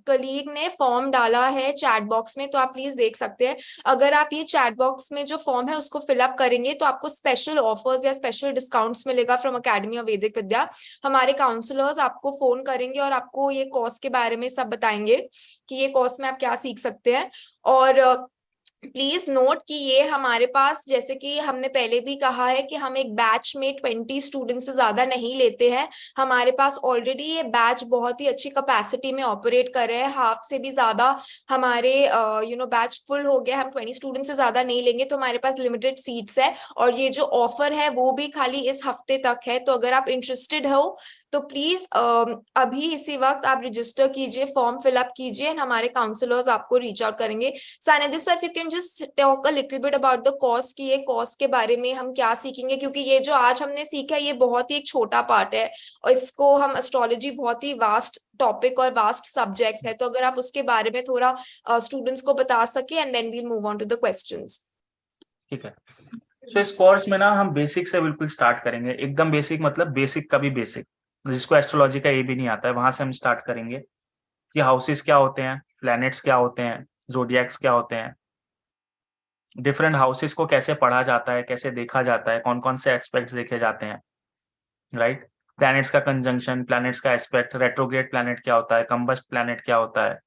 कलीग ने फॉर्म डाला है चैट बॉक्स में, तो आप प्लीज देख सकते हैं। अगर आप ये चैट बॉक्स में जो फॉर्म है उसको फिलअप करेंगे तो आपको स्पेशल ऑफर्स या स्पेशल डिस्काउंट्स मिलेगा फ्रॉम अकेडमी ऑफ वैदिक विद्या। हमारे काउंसलर्स आपको फोन करेंगे और आपको ये कोर्स के बारे में सब बताएंगे कि ये कोर्स में आप क्या सीख सकते हैं। और प्लीज नोट कि ये हमारे पास, जैसे कि हमने पहले भी कहा है कि हम एक बैच में 20 स्टूडेंट से ज्यादा नहीं लेते हैं। हमारे पास ऑलरेडी ये बैच बहुत ही अच्छी कैपेसिटी में ऑपरेट कर रहे हैं, हाफ से भी ज्यादा हमारे बैच फुल हो गया। हम 20 स्टूडेंट से ज्यादा नहीं लेंगे, तो हमारे पास लिमिटेड सीट्स है, और ये जो ऑफर है वो भी खाली इस हफ्ते तक है। तो अगर आप इंटरेस्टेड हो तो प्लीज अभी इसी वक्त आप रजिस्टर कीजिए, फॉर्म फिलअप कीजिए, एंड हमारे काउंसलर्स आपको रीच आउट करेंगे। सानिध्य sir, if you can just talk a little bit about the course, की ये कोर्स के बारे में हम क्या सीखेंगे, क्योंकि ये जो आज हमने सीखा है ये बहुत ही एक छोटा पार्ट है, और इसको हम एस्ट्रोलॉजी बहुत ही वास्ट टॉपिक और वास्ट सब्जेक्ट है। तो अगर आप उसके बारे में थोड़ा स्टूडेंट्स को बता सके, and then we'll move on to the questions. ठीक है। सो इस कोर्स में ना हम बेसिक से बिल्कुल स्टार्ट करेंगे, एकदम बेसिक, मतलब बेसिक का भी बेसिक, जिसको एस्ट्रोलॉजी का ये भी नहीं आता है, वहां से हम स्टार्ट करेंगे कि हाउसेस क्या होते हैं, प्लैनेट्स क्या होते हैं, जोडिएक्स क्या होते हैं, डिफरेंट हाउसेस को कैसे पढ़ा जाता है, कैसे देखा जाता है, कौन कौन से एस्पेक्ट्स देखे जाते हैं, राइट। प्लैनेट्स का कंजंक्शन, प्लैनेट्स का एस्पेक्ट, रेट्रोग्रेड प्लैनेट क्या होता है, कंबस्ट प्लैनेट क्या होता है,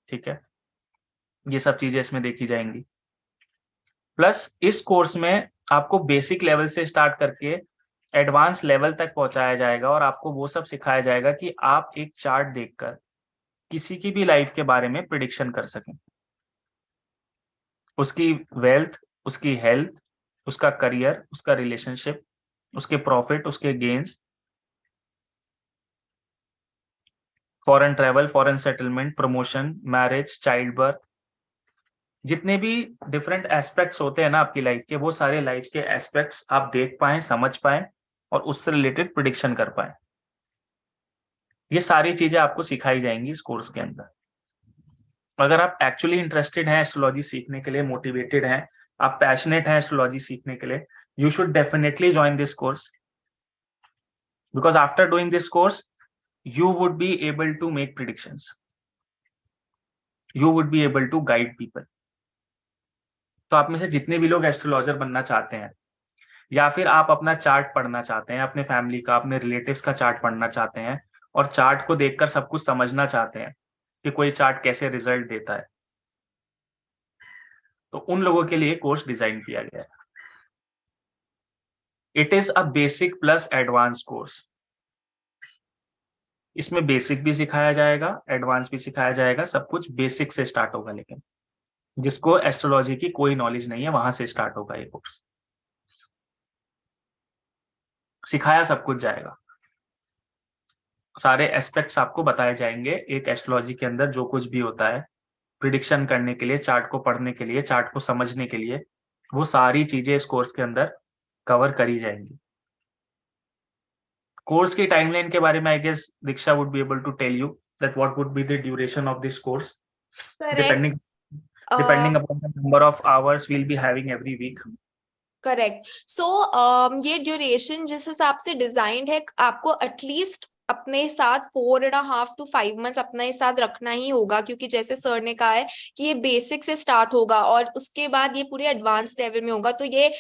ठीक है, ये सब चीजें इसमें देखी जाएंगी। प्लस इस कोर्स में आपको बेसिक लेवल से स्टार्ट करके एडवांस लेवल तक पहुंचाया जाएगा, और आपको वो सब सिखाया जाएगा कि आप एक चार्ट देखकर किसी की भी लाइफ के बारे में प्रिडिक्शन कर सकें, उसकी वेल्थ, उसकी हेल्थ, उसका करियर, उसका रिलेशनशिप, उसके प्रॉफिट, उसके gains, foreign travel, foreign settlement, promotion, marriage, child birth, जितने भी डिफरेंट एस्पेक्ट्स होते हैं ना आपकी लाइफ के, वो सारे लाइफ के एस्पेक्ट्स आप देख पाएं, समझ पाएं, और उससे रिलेटेड प्रिडिक्शन कर पाएं। ये सारी चीजें आपको सिखाई जाएंगी इस कोर्स के अंदर। अगर आप एक्चुअली इंटरेस्टेड हैं एस्ट्रोलॉजी सीखने के लिए, मोटिवेटेड हैं, आप पैशनेट हैं एस्ट्रोलॉजी सीखने के लिए, you should definitely join this course, because after doing this course you would be able to make predictions, you would be able to guide people. तो आप में से जितने भी लोग एस्ट्रोलॉजर बनना चाहते हैं, या फिर आप अपना चार्ट पढ़ना चाहते हैं, अपने फैमिली का, अपने रिलेटिव्स का चार्ट पढ़ना चाहते हैं, और चार्ट को देखकर सब कुछ समझना चाहते हैं कि कोई चार्ट कैसे रिजल्ट देता है, तो उन लोगों के लिए कोर्स डिजाइन किया गया है। It is a basic plus advance course. इसमें बेसिक भी सिखाया जाएगा, एडवांस भी सिखाया जाएगा, सब कुछ बेसिक से स्टार्ट होगा, लेकिन जिसको एस्ट्रोलॉजी की कोई नॉलेज नहीं है वहां से स्टार्ट होगा ये कोर्स। सिखाया सब कुछ जाएगा, सारे एस्पेक्ट्स आपको बताए जाएंगे एक एस्ट्रोलॉजी के अंदर जो कुछ भी होता है, प्रिडिक्शन करने के लिए, चार्ट को पढ़ने के लिए, चार्ट को समझने के लिए, वो सारी चीजें इस कोर्स के अंदर कवर करी जाएंगी। कोर्स की टाइमलाइन के बारे में I guess Diksha would be able to tell you that what would be the duration of this course, depending upon the number of hours we'll be having every week. Correct. So ये ड्यूरेशन जिस हिसाब से डिजाइंड है, आपको एटलीस्ट अपने साथ 4.5 to 5 months अपने साथ रखना ही होगा, क्योंकि जैसे सर ने कहा है कि ये बेसिक से स्टार्ट होगा और उसके बाद ये पूरे एडवांस लेवल में होगा। तो ये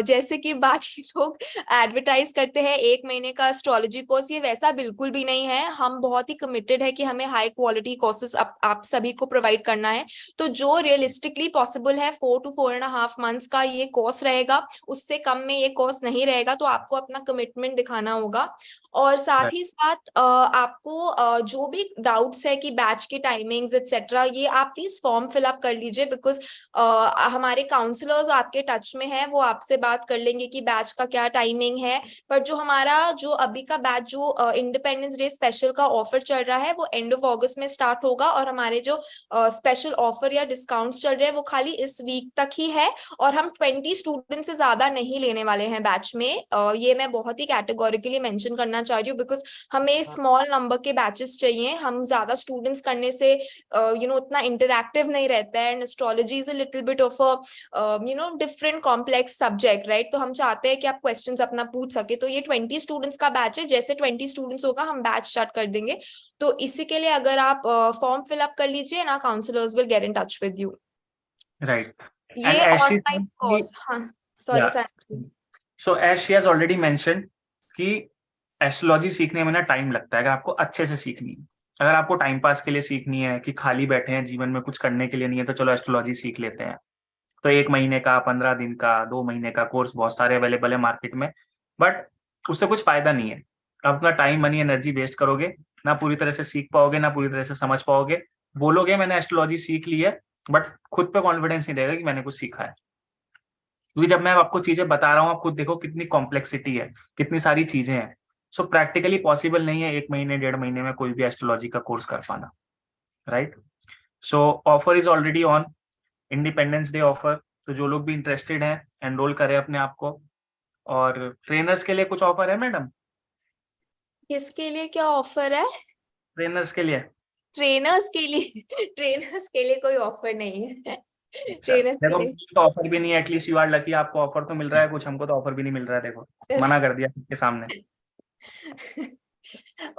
जैसे कि बाकी लोग एडवर्टाइज करते हैं 1 महीने का एस्ट्रोलॉजी कोर्स, ये वैसा बिल्कुल भी नहीं है। हम बहुत ही कमिटेड है कि हमें हाई क्वालिटी कोर्सेज आप सभी को प्रोवाइड करना है। तो जो रियलिस्टिकली पॉसिबल है 4 to 4.5 months का ये कोर्स रहेगा, उससे कम में ये कोर्स नहीं रहेगा। तो आपको अपना कमिटमेंट दिखाना होगा। और साथ ही साथ आपको जो भी डाउट्स है कि बैच के टाइमिंग्स एक्सेट्रा, ये आप प्लीज फॉर्म फिलअप कर लीजिए, बिकॉज हमारे काउंसलर्स आपके टच में हैं, वो आपसे बात कर लेंगे कि बैच का क्या टाइमिंग है। पर जो हमारा जो अभी का बैच जो इंडिपेंडेंस डे स्पेशल का ऑफर चल रहा है वो एंड ऑफ अगस्त में स्टार्ट होगा, और हमारे जो स्पेशल ऑफर या डिस्काउंट्स चल रहे हैं वो खाली इस वीक तक ही है। और हम 20 स्टूडेंट से ज्यादा नहीं लेने वाले हैं बैच में। ये मैं बहुत ही कैटेगोरिकली मेंशन करना चाह रही हूँ, बिकॉज हमें स्मॉल नंबर के बैचेस चाहिए। हम ज्यादा स्टूडेंट्स करने से उतना इंटरैक्टिव नहीं रहता है, and astrology is a little bit of a different complex subject, right. तो हम चाहते हैं कि आप क्वेश्चंस अपना पूछ सके। तो ये 20 स्टूडेंट्स का बैच है, जैसे 20 स्टूडेंट्स होगा हम बैच स्टार्ट कर देंगे। तो इसी के लिए अगर आप फॉर्म फिलअप कर लीजिए ना, counsellors will get in touch with you. Right. And ये as she online said, course, हाँ sorry yeah. Sir. So as she has already mentioned कि एस्ट्रोलॉजी सीखने में ना टाइम लगता है, अगर आपको अच्छे से सीखनी है। अगर आपको टाइम पास के लिए सीखनी है कि खाली बैठे हैं जीवन में कुछ करने के लिए नहीं है, तो चलो एस्ट्रोलॉजी सीख लेते हैं। तो 1 महीने का, 15 दिन का, 2 महीने का कोर्स बहुत सारे अवेलेबल है मार्केट में, बट उससे कुछ फायदा नहीं है। आप अपना टाइम, मनी, एनर्जी वेस्ट करोगे, ना पूरी तरह से सीख पाओगे, ना पूरी तरह से समझ पाओगे। बोलोगे मैंने एस्ट्रोलॉजी सीख ली है, बट खुद पे कॉन्फिडेंस नहीं रहेगा कि मैंने कुछ सीखा है। क्योंकि जब मैं आपको चीजें बता रहा हूँ, आप खुद देखो कितनी कॉम्प्लेक्सिटी है, कितनी सारी चीजें हैं। सो प्रैक्टिकली पॉसिबल नहीं है 1 महीने, 1.5 महीने में कोई भी एस्ट्रोलॉजी का कोर्स कर पाना, right. So offer is already on, independence day offer. तो जो लोग भी इंटरेस्टेड हैं, एनरोल करें अपने आप को। और ट्रेनर्स के लिए कुछ ऑफर है मैडम? किसके लिए क्या ऑफर है? ट्रेनर्स के लिए। ट्रेनर्स के लिए ट्रेनर्स के लिए कोई ऑफर नहीं है। अच्छा, ट्रेनर्स के देखो लिए मुझे तो ऑफर भी नहीं है, एटलीस्ट यू आर लकी, आपको ऑफर तो मिल रहा है कुछ, हमको तो ऑफर भी नहीं मिल रहा है। देखो, मना कर दिया सबके सामने।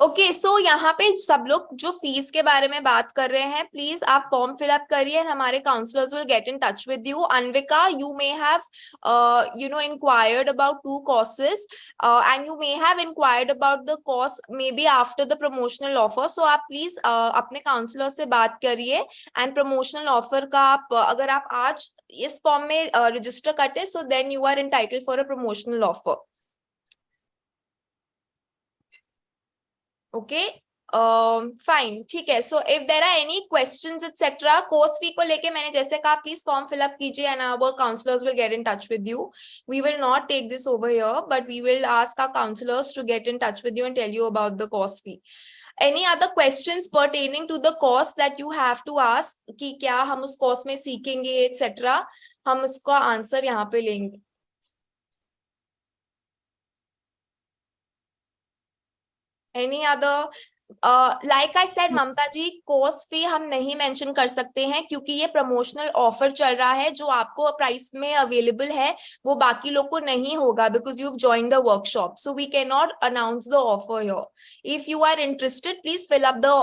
ओके, सो यहाँ पे सब लोग जो फीस के बारे में बात कर रहे हैं, प्लीज आप फॉर्म फिलअप करिए एंड हमारे counsellors will get in touch with you. Anvika, you may have inquired about 2 courses, and you may have inquired about the course maybe after the promotional offer. So आप प्लीज अपने काउंसलर से बात करिए, एंड प्रमोशनल ऑफर का आप अगर आप आज इस फॉर्म में रजिस्टर करते हैं, so then you are entitled for a promotional offer. Okay, fine, ठीक है। So if there are any questions etcetera course fee को लेके, मैंने जैसे कहा प्लीज फॉर्म फिलअप कीजिए and our counsellors will get in touch with you. We will not take this over here, but we will ask our counsellors to get in touch with you and tell you about the course fee. Any other questions pertaining to the course that you have to ask कि क्या हम उस कोर्स में सीखेंगे एक्सेट्रा, हम उसका आंसर यहाँ पे लेंगे। Any other? Like I said Mamata ji, course fee हम नहीं मेंशन कर सकते हैं क्योंकि ये प्रमोशनल ऑफर चल रहा है। जो आपको प्राइस में अवेलेबल है वो बाकी लोग को नहीं होगा, because you join the workshop, so we can not announce the offer here. If you are interested please fill up the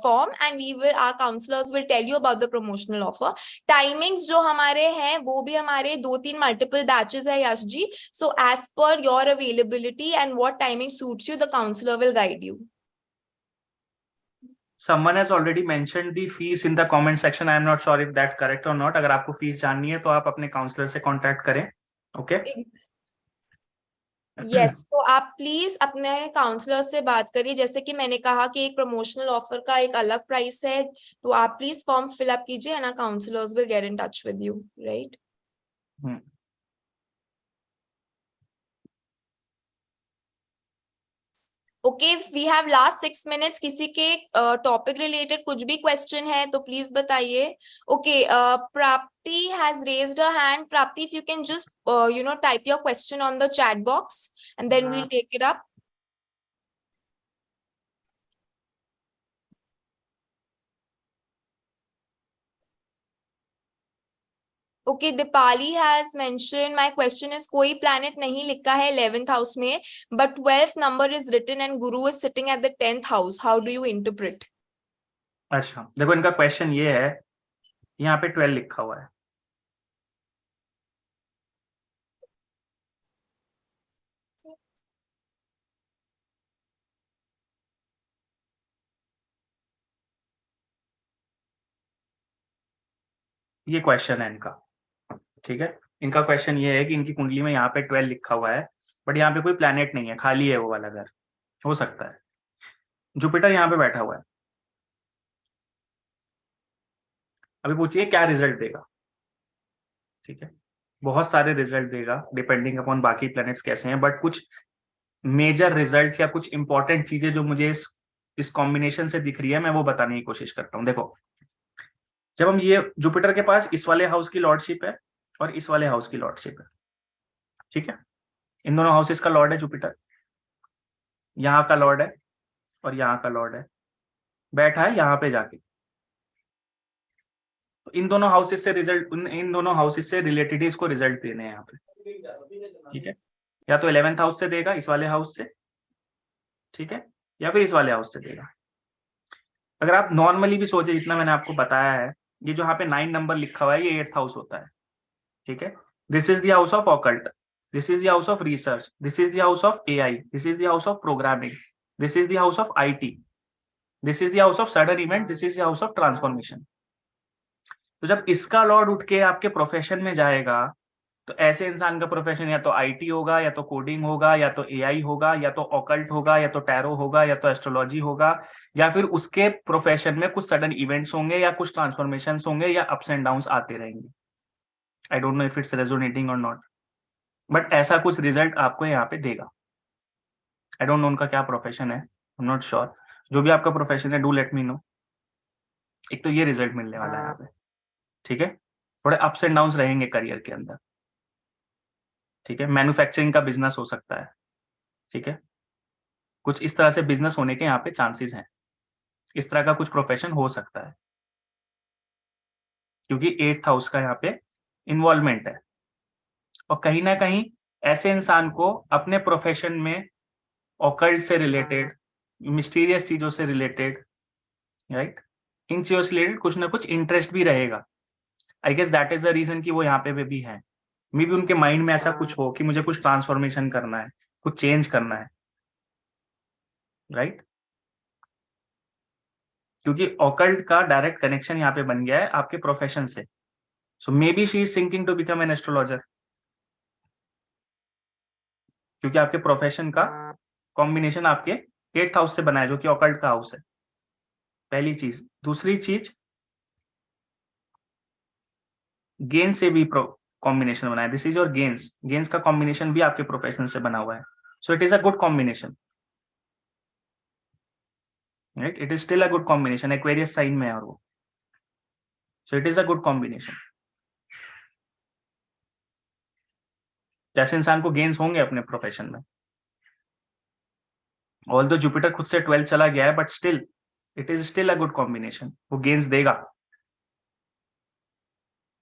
form and we will, our counsellors will tell you about the promotional offer. Timings जो हमारे हैं वो भी हमारे 2-3 मल्टीपल बैचेस है Yash ji, so as per your availability and what timing suits you, the counsellor will guide you. Someone has already mentioned the fees in the comment section. I am not sure if that's correct or not. अगर आपको फीस जाननी है तो आप अपने काउंसलर से कांटेक्ट करें। ओके, यस, तो आप प्लीज अपने काउंसलर से बात करिए। जैसे कि मैंने कहा कि एक प्रमोशनल ऑफर का एक अलग प्राइस है, तो आप प्लीज फॉर्म फिलअप कीजिए and counsellors will get in touch with you, right. Okay, we have last 6 minutes। किसी के टॉपिक रिलेटेड कुछ भी क्वेश्चन है तो प्लीज बताइए। Okay, Prapti has raised a hand. Prapti, if you can just type your question on the chat box and then we'll take it up. Okay, Deepali has mention my question is कोई प्लैनेट नहीं लिखा है 11th हाउस में but 12th number is written and Guru is sitting at the 10th house, how do you interpret? अच्छा देखो, इनका क्वेश्चन ये है, यहाँ पे 12 लिखा हुआ है, ये क्वेश्चन है इनका, ठीक है। इनका क्वेश्चन ये है कि इनकी कुंडली में यहाँ पे 12 लिखा हुआ है बट यहाँ पे कोई प्लैनेट नहीं है, खाली है वो वाला घर। हो सकता है जुपिटर यहाँ पे बैठा हुआ है। अभी पूछिए क्या रिजल्ट देगा, ठीक है। बहुत सारे रिजल्ट देगा डिपेंडिंग अपॉन बाकी प्लैनेट्स कैसे हैं, बट कुछ मेजर रिजल्ट या कुछ इंपॉर्टेंट चीजें जो मुझे इस कॉम्बिनेशन से दिख रही है, मैं वो बताने की कोशिश करता हूँ। देखो, जब हम ये जुपिटर के पास इस वाले हाउस की लॉर्डशिप है और इस वाले हाउस की लॉर्डशिप है, ठीक है। इन दोनों हाउसेस का लॉर्ड है जुपिटर, यहाँ का लॉर्ड है और यहाँ का लॉर्ड है, बैठा है यहाँ पे जाके। तो इन दोनों हाउसेस से रिजल्ट, इन दोनों हाउसेस से रिलेटेड ही इसको रिजल्ट देने हैं यहाँ पे, ठीक है। या तो 11th हाउस से देगा, इस वाले हाउस से, ठीक है, या फिर इस वाले हाउस से देगा। अगर आप नॉर्मली भी सोचे, जितना मैंने आपको बताया है, ये जो यहाँ पे 9 नंबर लिखा हुआ है, ये 8th हाउस होता है, ठीक है। This is the house of occult, this is the house of research, this is the house of AI, this is the house of programming, this is the house of IT, this is the house of sudden event, this is the house of transformation. तो जब इसका लॉर्ड उठ के आपके प्रोफेशन में जाएगा, तो ऐसे इंसान का प्रोफेशन या तो आईटी होगा, या तो कोडिंग होगा, या तो एआई होगा, या तो ऑकल्ट होगा, या तो टैरो होगा, या तो एस्ट्रोलॉजी होगा, या फिर उसके प्रोफेशन में कुछ सडन इवेंट्स होंगे, या कुछ ट्रांसफॉर्मेशंस होंगे, या अप्स एंड डाउन्स आते रहेंगे। I don't know if it's resonating और नॉट, बट ऐसा कुछ रिजल्ट आपको यहाँ पे देगा। आई डोंट नो उनका क्या प्रोफेशन है, आई एम नॉट श्योर। जो भी आपका प्रोफेशन है, डू लेट मी नो। एक तो ये रिजल्ट मिलने वाला है यहाँ पे, ठीक है। थोड़े अप्स एंड डाउन्स रहेंगे करियर के अंदर, ठीक है। मैन्युफैक्चरिंग का बिजनेस हो सकता है, ठीक है। कुछ इस तरह से बिजनेस होने के यहाँ पे चांसेस हैं, इस तरह का कुछ प्रोफेशन हो सकता है, क्योंकि 8th हाउस का यहाँ पे इन्वॉल्वमेंट है। और कहीं ना कहीं ऐसे इंसान को अपने प्रोफेशन में ऑकल्ट से रिलेटेड, मिस्टीरियस चीजों से रिलेटेड, राइट, इन चीजों से रिलेटेड कुछ ना कुछ इंटरेस्ट भी रहेगा। I guess that is the reason कि वो यहाँ पे भी है। मे भी उनके माइंड में ऐसा कुछ हो कि मुझे कुछ ट्रांसफॉर्मेशन करना है, कुछ चेंज करना है, राइट। क्योंकि ऑकल्ट का डायरेक्ट कनेक्शन यहाँ पे बन गया है आपके प्रोफेशन से। So maybe she is thinking to become an astrologer, क्योंकि आपके प्रोफेशन का कॉम्बिनेशन आपके 8th हाउस से बना है, जो कि ऑकल्ट का हाउस है, पहली चीज। दूसरी चीज, गेन से भी कॉम्बिनेशन बना है, this is your gains, gains का कॉम्बिनेशन भी आपके प्रोफेशन से बना हुआ है। So it is a good combination, right, it is still a good combination. Aquarius sign में है और वो, so it is a good combination. जैसे इंसान को गेन्स होंगे अपने प्रोफेशन में, ऑल्दो जुपिटर खुद से 12 चला गया है, but still it is still a good combination. वो गेन्स देगा,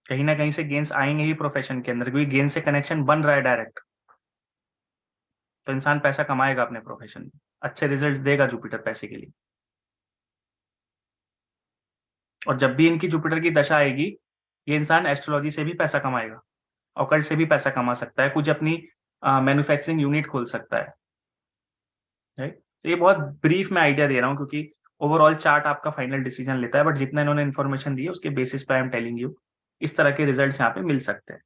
कहीं ना कहीं से गेन्स आएंगे ही प्रोफेशन के अंदर, क्योंकि गेन से कनेक्शन बन रहा है डायरेक्ट। तो इंसान पैसा कमाएगा अपने प्रोफेशन में, अच्छे रिजल्ट्स देगा जुपिटर पैसे के लिए। और जब भी इनकी जुपिटर की दशा आएगी, ये इंसान एस्ट्रोलॉजी से भी पैसा कमाएगा, ऑकल्ट से भी पैसा कमा सकता है, कुछ अपनी मैन्युफैक्चरिंग यूनिट खोल सकता है, राइट। तो ये बहुत ब्रीफ में आइडिया दे रहा हूँ, क्योंकि ओवरऑल चार्ट आपका फाइनल डिसीजन लेता है, बट जितना इन्होंने इन्फॉर्मेशन दी है उसके बेसिस पे आई एम टेलिंग यू, इस तरह के रिजल्ट्स यहाँ पे मिल सकते हैं।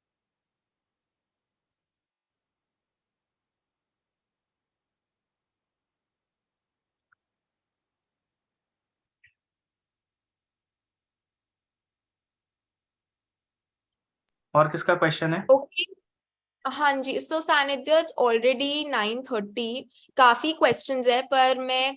और किसका क्वेश्चन है? ओके, हाँ जी, सानिध्य ऑलरेडी 9:30, काफी क्वेश्चंस है, पर मैं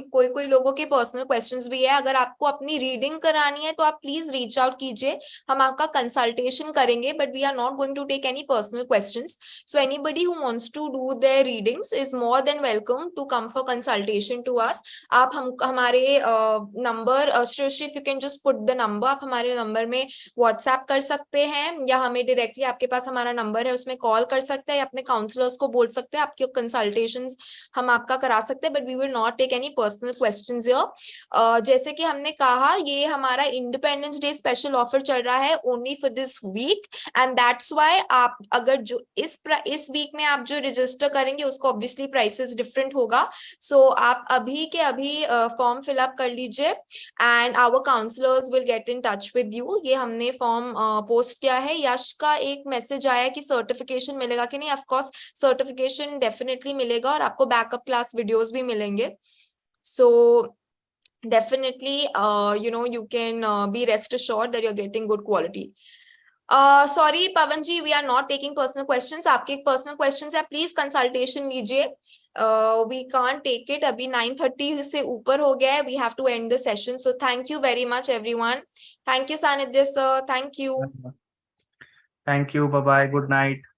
कोई कोई लोगों के पर्सनल क्वेश्चंस भी है, अगर आपको अपनी रीडिंग करानी है तो आप प्लीज रीच आउट कीजिए, हम आपका कंसल्टेशन करेंगे, but we are not going to take any personal questions. So anybody who wants to do their readings is more than welcome to come for consultation to us. आप हमारे number, Shreyashree if you can just put the number, आप हमारे नंबर में व्हाट्सएप कर सकते हैं, या हमें डायरेक्टली आपके पास हमारा नंबर है उसमें कॉल कर सकते हैं, या अपने काउंसलर्स को बोल सकते हैं, आपके कंसल्टेशंस हम आपका करा सकते हैं, but we will not take any personal questions here. जैसे कि हमने कहा, ये हमारा इंडिपेंडेंस डे स्पेशल ऑफर चल रहा है only for this week, and that's why आप अगर जो इस वीक में आप जो रजिस्टर करेंगे उसको ऑब्वियसली प्राइसेस डिफरेंट होगा. सो आप अभी के अभी फॉर्म फिलअप कर लीजिए, and our counsellors will get in touch with you. ये हमने फॉर्म पोस्ट किया है. यश का एक मैसेज आया कि सर्टिफिकेशन मिलेगा कि नहीं. ऑफ कोर्स सर्टिफिकेशन डेफिनेटली मिलेगा, और आपको बैकअप क्लास वीडियोस भी मिलेंगे. सो definitely you can be rest assured that you're getting good quality. Sorry Pavan ji, we are not taking personal questions. आपके personal questions है, please consultation लीजिए. We can't take it, अभी 9:30 से ऊपर हो गया है. We have to end the session. So thank you very much everyone. Thank you Sanidhya sir. Thank you. Thank you. Bye bye. Good night.